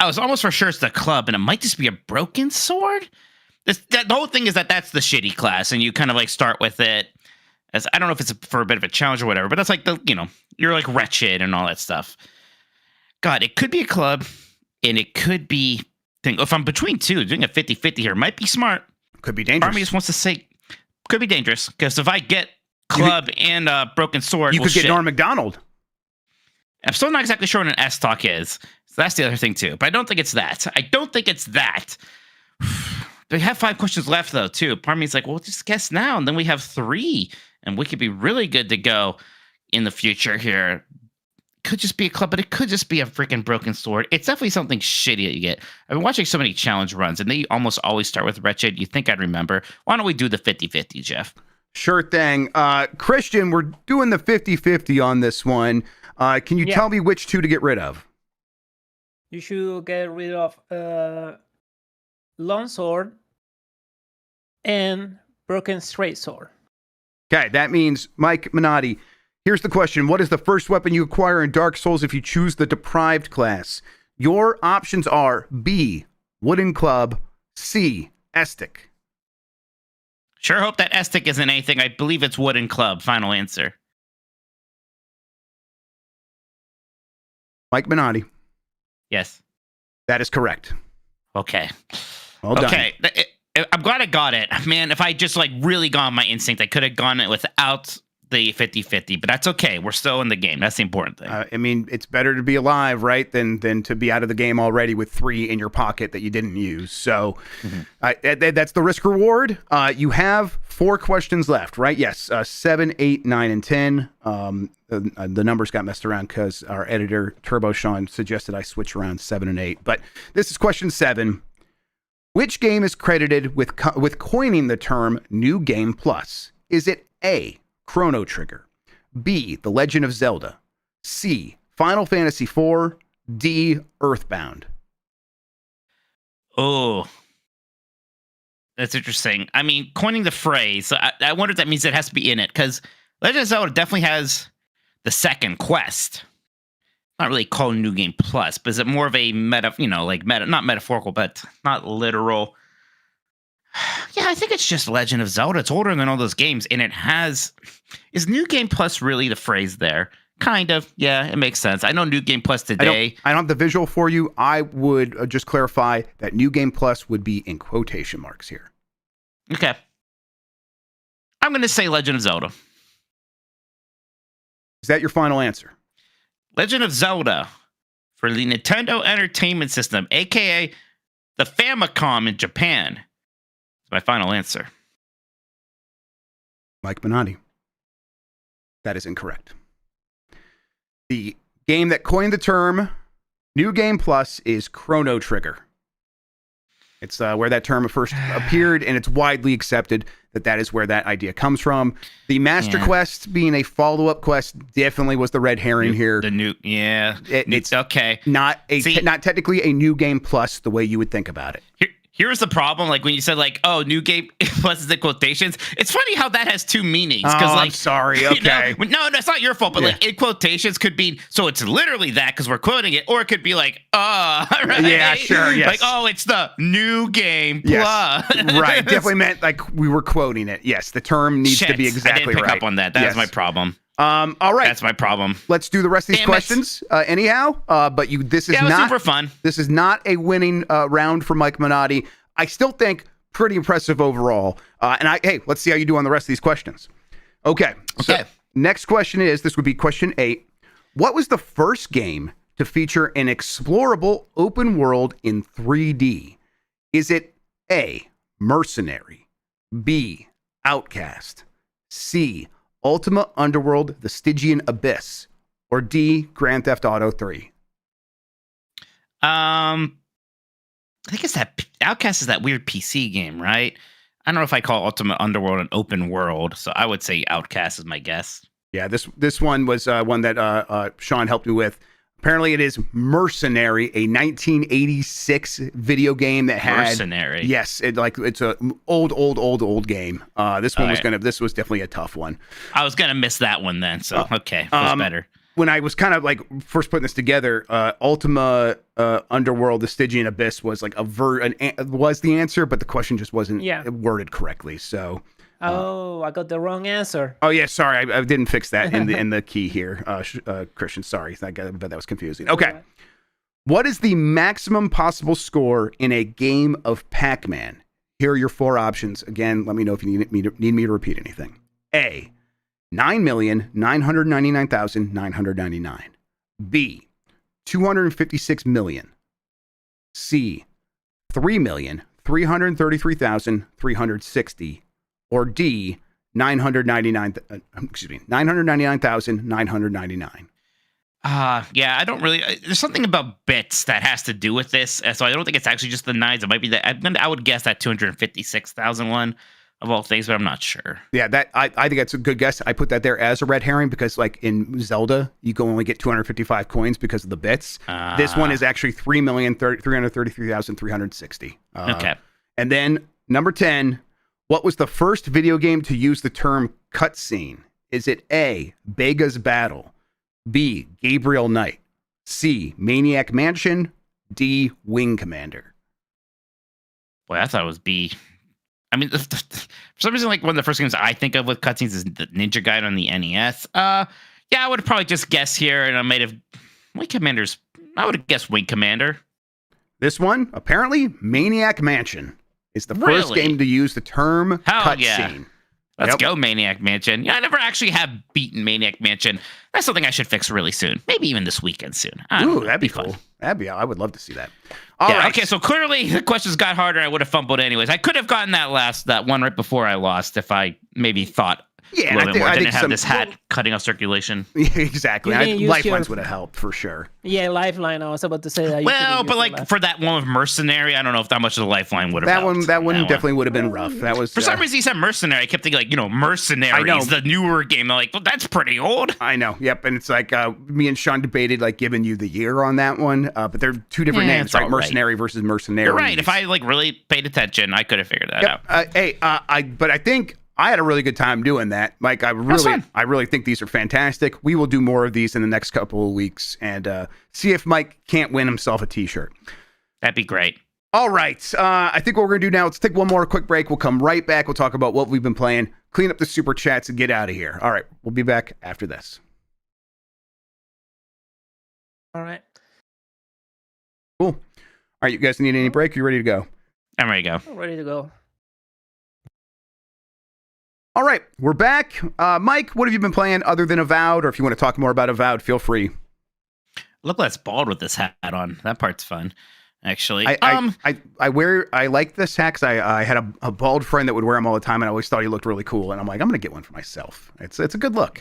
I was almost for sure it's the club, and it might just be a broken sword. The whole thing is that's the shitty class, and you kind of like start with it as, I don't know if it's for a bit of a challenge or whatever, but that's like you're like wretched and all that stuff. God, it could be a club, and it could be if I'm between two, doing a 50-50 here might be smart. Could be dangerous. Part of me just wants to say could be dangerous, because if I get club and broken sword, you could get Norm Macdonald. I'm still not exactly sure what an S-Talk is. So that's the other thing, too. But I don't think it's that. We have 5 questions left, though, too. Part of me is like, well, just guess now. And then we have 3. And we could be really good to go in the future here. Could just be a club, but it could just be a freaking broken sword. It's definitely something shitty that you get. I've been watching so many challenge runs, and they almost always start with wretched. You think I'd remember. Why don't we do the 50-50, Jeff? Sure thing. Christian, we're doing the 50-50 on this one. Can you tell me which 2 to get rid of? You should get rid of longsword and broken straight sword. Okay, that means, Mike Minotti, here's the question. What is the first weapon you acquire in Dark Souls if you choose the deprived class? Your options are B, wooden club, C, estoc. Sure hope that estoc isn't anything. I believe it's wooden club. Final answer. Mike Minotti. Yes. That is correct. Okay. Well done. Okay. I'm glad I got it. Man, if I just like really gone my instinct, I could have gone it without the 50-50, but that's okay. We're still in the game. That's the important thing. I mean, it's better to be alive, right, than to be out of the game already with 3 in your pocket that you didn't use. So that's the risk reward. You have 4 questions left, right? Yes, 7, 8, 9, and 10. The numbers got messed around because our editor, Turbo Sean, suggested I switch around 7 and 8. But this is question 7. Which game is credited with coining the term New Game Plus? Is it A, Chrono Trigger, B, The Legend of Zelda, C, Final Fantasy IV, D, Earthbound? Oh, that's interesting. I mean, coining the phrase, I wonder if that means it has to be in it, because Legend of Zelda definitely has the second quest. Not really called New Game Plus, but is it more of a not metaphorical, but not literal? Yeah, I think it's just Legend of Zelda. It's older than all those games, and it has... Is New Game Plus really the phrase there? Kind of. Yeah, it makes sense. I know New Game Plus today. I don't have the visual for you. I would just clarify that New Game Plus would be in quotation marks here. Okay. I'm going to say Legend of Zelda. Is that your final answer? Legend of Zelda for the Nintendo Entertainment System, a.k.a. the Famicom in Japan. My final answer. Mike Minotti. That is incorrect. The game that coined the term New Game Plus is Chrono Trigger. It's where that term first appeared, and it's widely accepted that is where that idea comes from. The Master Quest being a follow-up quest definitely was the red herring here. It's okay. Not technically a New Game Plus the way you would think about it. Here's the problem, like when you said like, oh, New Game Plus is in quotations. It's funny how that has 2 meanings. I'm sorry. Okay. No, that's not your fault. But like in quotations could be, so it's literally that because we're quoting it, or it could be like, right? Yeah, sure. Yes. Like, oh, it's the New Game Plus. Yes. Right. Definitely meant like we were quoting it. Yes, the term needs to be exactly right. I didn't pick up on that. That's my problem. All right. That's my problem. Let's do the rest of these questions anyhow. But this is not super fun. This is not a winning round for Mike Minotti. I still think pretty impressive overall. Hey, let's see how you do on the rest of these questions. Okay. So next question this would be question 8. What was the first game to feature an explorable open world in 3D? Is it A, Mercenary, B, Outcast, C, Ultima Underworld, The Stygian Abyss, or D, Grand Theft Auto 3? I think it's that Outcast is that weird PC game, right? I don't know if I call Ultima Underworld an open world, so I would say Outcast is my guess. Yeah, this one was one that Sean helped me with. Apparently, it is Mercenary, a 1986 video game that had Mercenary. Yes, it's a old game. This was definitely a tough one. I was gonna miss that one then, so okay, feels better. When I was kind of like first putting this together, Ultima Underworld, The Stygian Abyss was like was the answer, but the question just wasn't worded correctly. So. I got the wrong answer. Oh yeah, sorry, I didn't fix that in the key here, Christian. Sorry, I bet that was confusing. Okay, what is the maximum possible score in a game of Pac-Man? Here are your 4 options. Again, let me know if you need me to repeat anything. A, 9,999,999. B, 256 million. C, 3,333,360. Or D, 999,999. Yeah, I don't really. There's something about bits that has to do with this, so I don't think it's actually just the nines. It might be that. I would guess that 256,000 one of all things, but I'm not sure. Yeah, I think that's a good guess. I put that there as a red herring because, like in Zelda, you can only get 255 coins because of the bits. This one is actually 3,333,360. Okay, and then number 10. What was the first video game to use the term cutscene? Is it A, Bega's Battle, B, Gabriel Knight, C, Maniac Mansion, D, Wing Commander? Boy, I thought it was B. I mean, for some reason, like one of the first games I think of with cutscenes is the Ninja Gaiden on the NES. Yeah, I would probably just guess here, and I might have Wing Commander's. I would have guessed Wing Commander. This one, apparently, Maniac Mansion. It's the first game to use the term cutscene. Let's go, Maniac Mansion. Yeah, I never actually have beaten Maniac Mansion. That's something I should fix really soon. Maybe even this weekend soon. Ooh, that'd be cool. I would love to see that. All right. right. Okay, so clearly the questions got harder. I would have fumbled anyways. I could have gotten that one right before I lost if I maybe thought a little bit more. I didn't have this hat cutting off circulation. Yeah, exactly. Lifelines would have helped for sure. Yeah, Lifeline. I was about to say that. Well, but like for that one with Mercenary, I don't know if that much of the Lifeline would have helped. That one definitely would have been rough. That was for some reason you said Mercenary. I kept thinking like, Mercenaries, the newer game. I'm like, well, that's pretty old. I know. Yep. And it's like me and Sean debated like giving you the year on that one, but they're two different names, right? Mercenary versus Mercenary. You're right. If I like really paid attention, I could have figured that out. But I think I had a really good time doing that, Mike. I really think these are fantastic. We will do more of these in the next couple of weeks and see if Mike can't win himself a T-shirt. That'd be great. All right. I think what we're going to do now, let's take one more quick break. We'll come right back. We'll talk about what we've been playing, clean up the super chats, and get out of here. All right. We'll be back after this. All right. Cool. All right. You guys need any break? You ready to go? I'm ready to go. I'm ready to go. All right, we're back. Mike, what have you been playing other than Avowed? Or if you want to talk more about Avowed, feel free. Look less bald with this hat on. That part's fun, actually. I like this hat because I had a bald friend that would wear them all the time, and I always thought he looked really cool. And I'm like, I'm going to get one for myself. It's a good look.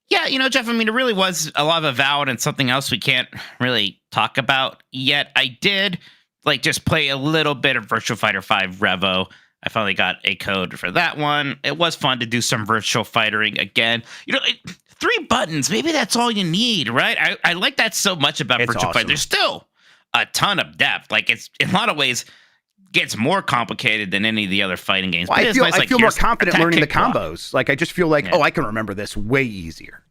Yeah, Jeff, I mean, it really was a lot of Avowed and something else we can't really talk about yet. I did just play a little bit of Virtua Fighter 5 Revo. I finally got a code for that one. It was fun to do some virtual fightering again. 3 buttons, maybe that's all you need, right? I like that so much about Virtual Fighter. There's still a ton of depth. Like, it's in a lot of ways gets more complicated than any of the other fighting games. Well, I feel more confident learning the combos. Like, I just feel like, I can remember this way easier.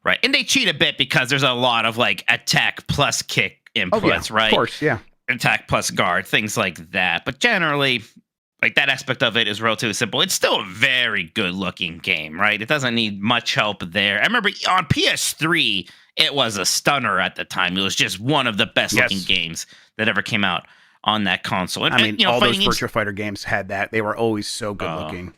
Right. And they cheat a bit because there's a lot of attack plus kick inputs, right? Of course, yeah. Attack plus guard, things like that. But generally, that aspect of it is relatively simple. It's still a very good looking game, right? It doesn't need much help there. I remember on PS3, it was a stunner at the time. It was just one of the best looking games that ever came out on that console. And, all those Virtua Fighter games had that. They were always so good looking.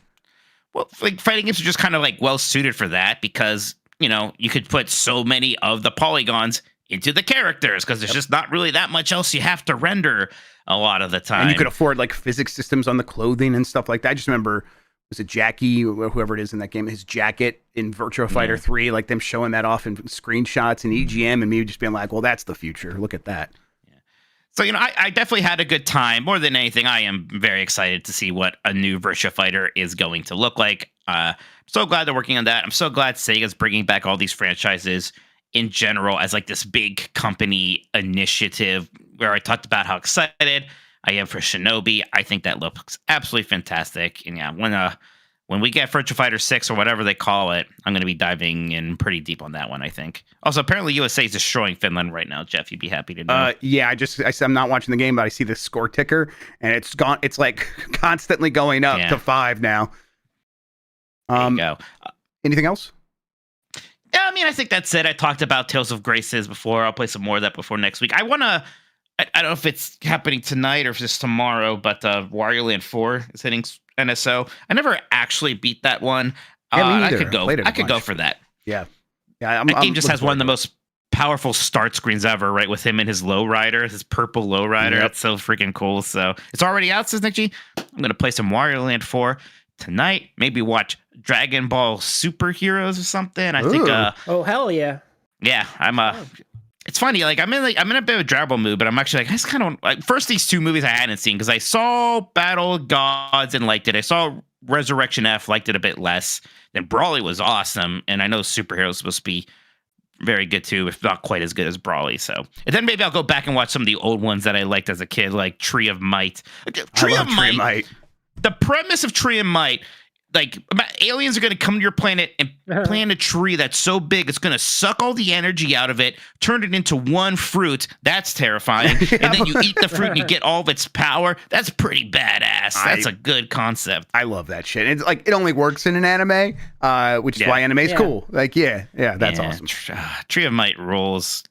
Well, fighting games are just kind of well suited for that because, you could put so many of the polygons into the characters because there's just not really that much else you have to render a lot of the time. And you could afford physics systems on the clothing and stuff like that. I just remember, was it Jackie, or whoever it is in that game, his jacket in Virtua Fighter 3, them showing that off in screenshots and EGM and me just being like, well, that's the future. Look at that. Yeah. So, I definitely had a good time. More than anything, I am very excited to see what a new Virtua Fighter is going to look like. I'm so glad they're working on that. I'm so glad Sega's bringing back all these franchises in general as this big company initiative where I talked about how excited I am for Shinobi. I think that looks absolutely fantastic. And yeah, when we get Virtua Fighter 6 or whatever they call it, I'm going to be diving in pretty deep on that one, I think. Also, apparently USA is destroying Finland right now. Jeff, you'd be happy to know. Yeah, I'm not watching the game, but I see the score ticker and it's gone. It's constantly going up to 5 now. There you go. Anything else? Yeah, I mean, I think that's it. I talked about Tales of Graces before. I'll play some more of that before next week. I don't know if it's happening tonight or if it's tomorrow, but Wario Land 4 is hitting NSO. I never actually beat that one. I could go for that. Yeah. That game just has one of the most powerful start screens ever, right? With him and his lowrider, his purple lowrider. Yep. It's so freaking cool. So it's already out, says Nick G. I'm going to play some Wario Land 4 tonight. Maybe watch Dragon Ball Superheroes or something. I think. Oh hell yeah! Yeah, It's funny. I'm in a bit of a Dragon Ball mood, but I'm actually I just kind of first these 2 movies I hadn't seen because I saw Battle of Gods and liked it. I saw Resurrection F, liked it a bit less. Then Brawly was awesome, and I know Superheroes was supposed to be very good too, if not quite as good as Brawly. So, and then maybe I'll go back and watch some of the old ones that I liked as a kid, like Tree of Might. Tree of Might. The premise of Tree of Might, aliens are going to come to your planet and plant a tree that's so big it's going to suck all the energy out of it, turn it into one fruit. That's terrifying. And then you eat the fruit and you get all of its power. That's pretty badass. That's a good concept. I love that shit. It's it only works in an anime, which is why anime is cool. That's awesome. Tree of Might rules.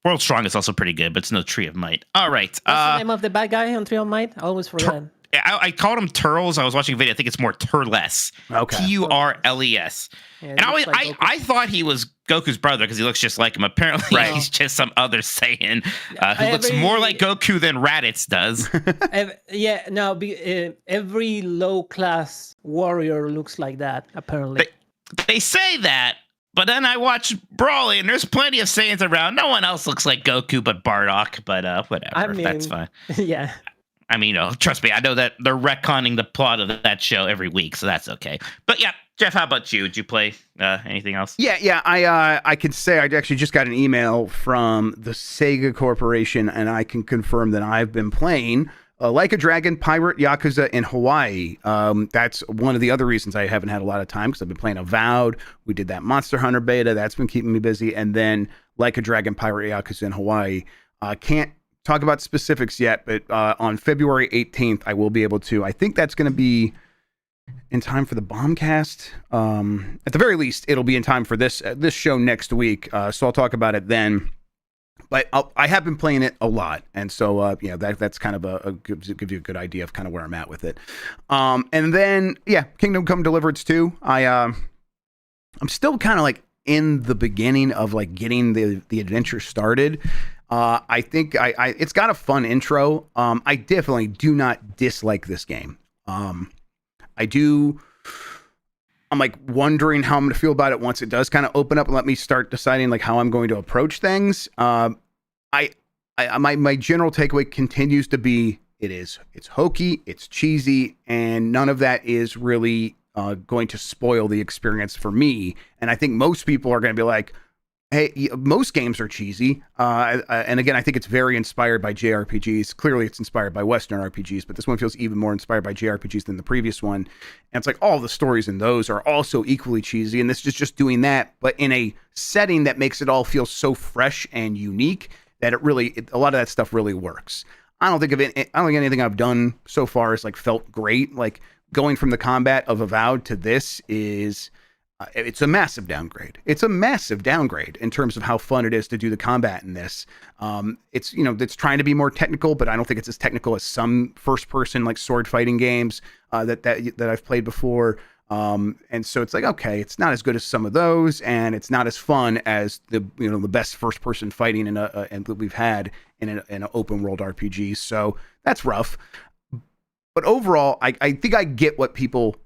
World's Strongest is also pretty good, but it's no Tree of Might. All right. What's the name of the bad guy on Tree of Might? I always forget. I called them turles. I was watching a video. I think it's more turles. Okay. Turles. Yeah, And I thought he was Goku's brother because he looks just like him. Apparently, Right. he's just some other Saiyan who looks more like Goku than Raditz does. Every low class warrior looks like that. Apparently, They say that, but then I watch Broly, and there's plenty of Saiyans around. No one else looks like Goku but Bardock. But whatever, that's fine. Yeah. I mean, trust me, I know that they're retconning the plot of that show every week, so that's okay. But yeah, Jeff, how about you? Did you play anything else? Yeah. I can say I actually just got an email from the Sega Corporation, and I can confirm that I've been playing Like a Dragon, Pirate Yakuza in Hawaii. That's one of the other reasons I haven't had a lot of time, because I've been playing Avowed. We did that Monster Hunter beta. That's been keeping me busy. And then Like a Dragon, Pirate Yakuza in Hawaii. Can't talk about specifics yet, but on February 18th, I will be able to. I think that's going to be in time for the Bombcast. At the very least, it'll be in time for this show next week. So I'll talk about it then. But I have been playing it a lot, and so that's kind of give you a good idea of kind of where I'm at with it. And then Kingdom Come Deliverance 2. I'm still kind of like in the beginning of like getting the adventure started. I think it's got a fun intro. I definitely do not dislike this game. I'm like wondering how I'm going to feel about it once it does kind of open up and let me start deciding like how I'm going to approach things. My general takeaway continues to be it's hokey, it's cheesy, and none of that is really going to spoil the experience for me. And I think most people are going to be like, hey, most games are cheesy. And again, I think it's very inspired by JRPGs. Clearly, it's inspired by Western RPGs, but this one feels even more inspired by JRPGs than the previous one. And it's like all the stories in those are also equally cheesy. And this is just doing that, but in a setting that makes it all feel so fresh and unique that a lot of that stuff really works. I don't think anything I've done so far has like felt great. Like going from the combat of Avowed to this is... it's a massive downgrade. It's a massive downgrade in terms of how fun it is to do the combat in this. It's trying to be more technical, but I don't think it's as technical as some first-person like sword fighting games that I've played before. And so it's like, okay, it's not as good as some of those, and it's not as fun as the best first-person fighting and that we've had in an open world RPG. So that's rough. But overall, I think I get what people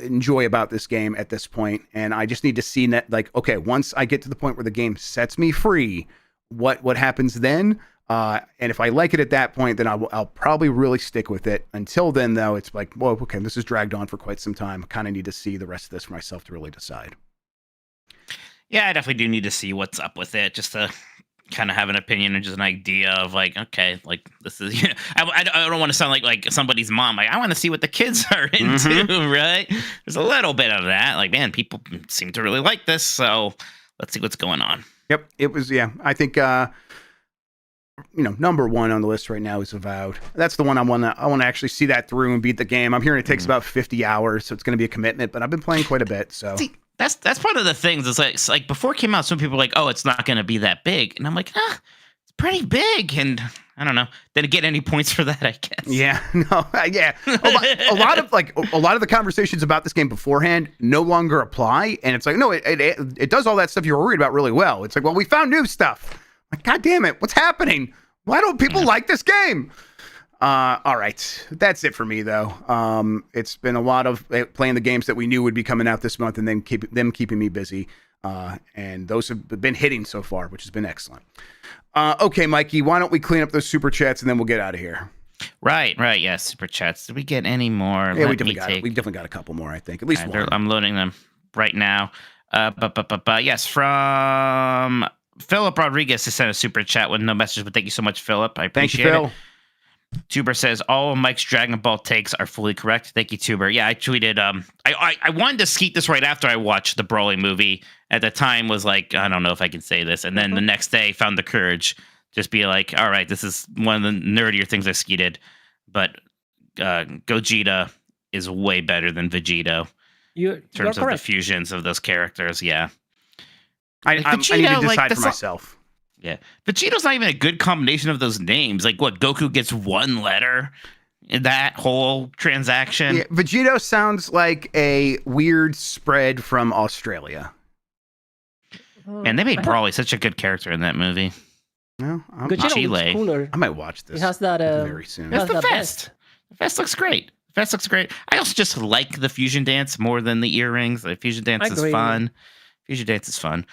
enjoy about this game at this point, and I just need to see that, like, okay, once I get to the point where the game sets me free, what happens then? And if I like it at that point, then I'll probably really stick with it. Until then, though, it's like, well, okay, this has dragged on for quite some time. I kind of need to see the rest of this for myself to really decide. Yeah, I definitely do need to see what's up with it, just to kind of have an opinion and just an idea of like, okay, like this is, I don't want to sound like somebody's mom. Like, I want to see what the kids are into, right? There's a little bit of that. Like, man, people seem to really like this, so let's see what's going on. Yep, it was. Yeah, I think number one on the list right now is Avowed. That's the one I want to actually see that through and beat the game. I'm hearing it takes about 50 hours, so it's going to be a commitment. But I've been playing quite a bit, so. See, that's part of the things. It's like before it came out, some people were like, "Oh, it's not going to be that big," and I'm like, it's pretty big. And I don't know. Didn't get any points for that, I guess. Yeah, no, yeah. A lot of the conversations about this game beforehand no longer apply, and it's like, no, it does all that stuff you were worried about really well. It's like, well, we found new stuff. Like, God damn it, what's happening? Why don't people like this game? All right, that's it for me though. It's been a lot of playing the games that we knew would be coming out this month, and then keeping me busy. And those have been hitting so far, which has been excellent. Okay, Mikey, why don't we clean up those super chats and then we'll get out of here? Right. Yeah, super chats. Did we get any more? Yeah, we definitely got a couple more, I think. At least one. I'm loading them right now. Yes, from Philip Rodriguez, who sent a super chat with no message, but thank you so much, Philip. I appreciate Phil. it. Tuber says all of Mike's Dragon Ball takes are fully correct. Thank you, Tuber. Yeah, I tweeted. I wanted to skeet this right after I watched the Broly movie. At the time, was like, I don't know if I can say this, and then the next day found the courage, just be like, all right, this is one of the nerdier things I skeeted, but Gogeta is way better than Vegito in terms of the fusions of those characters. Yeah, I need to decide for myself. Yeah, Vegito's not even a good combination of those names. Like, what, Goku gets one letter? that whole transaction. Yeah, Vegito sounds like a weird spread from Australia. And they made Broly such a good character in that movie. No, Gogeta Chile. looks cooler. I might watch this. It has that very soon. It's the that vest. The vest looks great. The vest looks great. I also just like the fusion dance more than the earrings. The fusion dance is fun. Fusion dance is fun.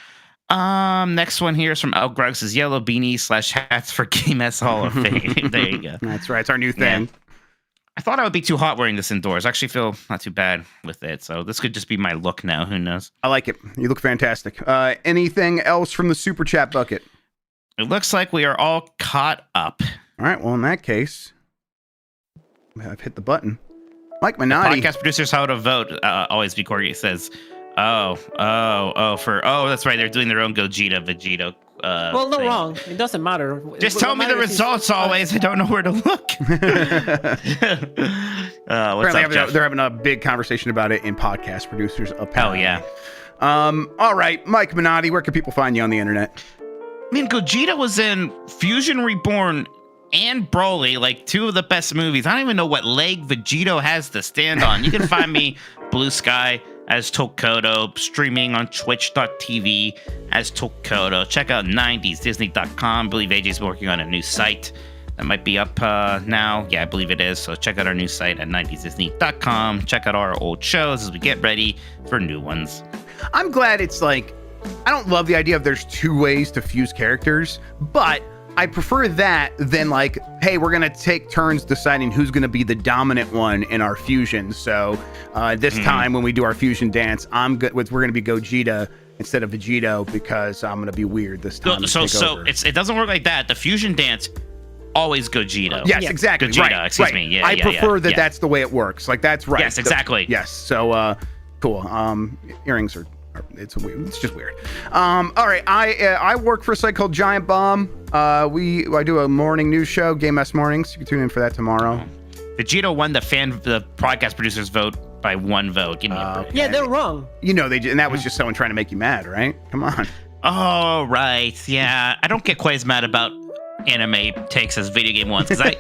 Next one here is from El Grug, says yellow beanie / hats for Game S Hall of Fame. There you go. That's right. It's our new thing. Yeah. I thought I would be too hot wearing this indoors. I actually feel not too bad with it. So this could just be my look now. Who knows? I like it. You look fantastic. Anything else from the super chat bucket? It looks like we are all caught up. All right. Well, in that case, I've hit the button. Mike Minotti. Podcast producers, how to vote. Always be Corgi says, that's right. They're doing their own Vegito. Well, no, wrong. It doesn't matter. Just tell me the results always. I don't know where to look. What's up, Jeff? They're having a big conversation about it in podcast producers. Hell yeah. All right. Mike Minotti, where can people find you on the internet? I mean, Gogeta was in Fusion Reborn and Broly, like two of the best movies. I don't even know what leg Vegito has to stand on. You can find me Blue Sky as Tokoto, streaming on twitch.tv as Tokoto. Check out 90sdisney.com. I believe AJ's working on a new site that might be up now. Yeah, I believe it is. So check out our new site at 90sdisney.com. Check out our old shows as we get ready for new ones. I'm glad it's like, I don't love the idea of there's two ways to fuse characters, but I prefer that than like, hey, we're going to take turns deciding who's going to be the dominant one in our fusion. So this time when we do our fusion dance, we're going to be Gogeta instead of Vegito because I'm going to be weird this time. So it doesn't work like that. The fusion dance, always Gogeta. Yes, exactly. Gogeta, right, excuse right. me. Yeah, I prefer that that's the way it works. Like, that's right. Yes, exactly. Yes. So cool. Earrings are, it's just weird. All right. I work for a site called Giant Bomb. I do a morning news show, Game S Mornings. You can tune in for that tomorrow. Vegito won the podcast producers vote by one vote. Give me a break. Yeah, they're wrong. You know, and that was just someone trying to make you mad, right? Come on. Oh, right. Yeah. I don't get quite as mad about anime takes as video game ones, because I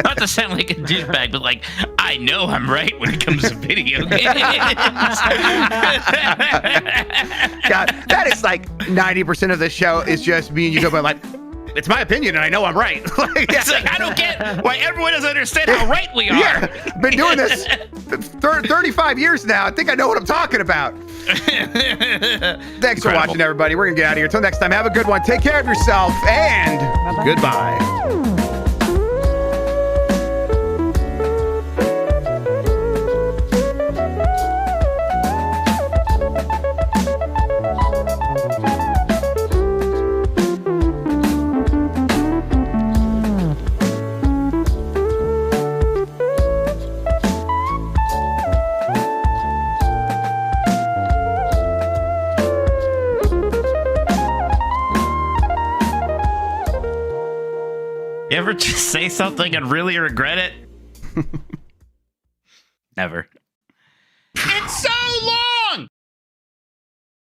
not to sound like a douchebag, but like I know I'm right when it comes to video games. God, that is like 90% of the show is just me and you go by like, it's my opinion and I know I'm right. It's like I don't get why everyone doesn't understand how right we are. Yeah, been doing this 35 years now. I think I know what I'm talking about. Thanks for watching, everybody. We're gonna get out of here. Until next time, have a good one. Take care of yourself, and bye-bye. Goodbye. You ever just say something and really regret it? Never. It's so long!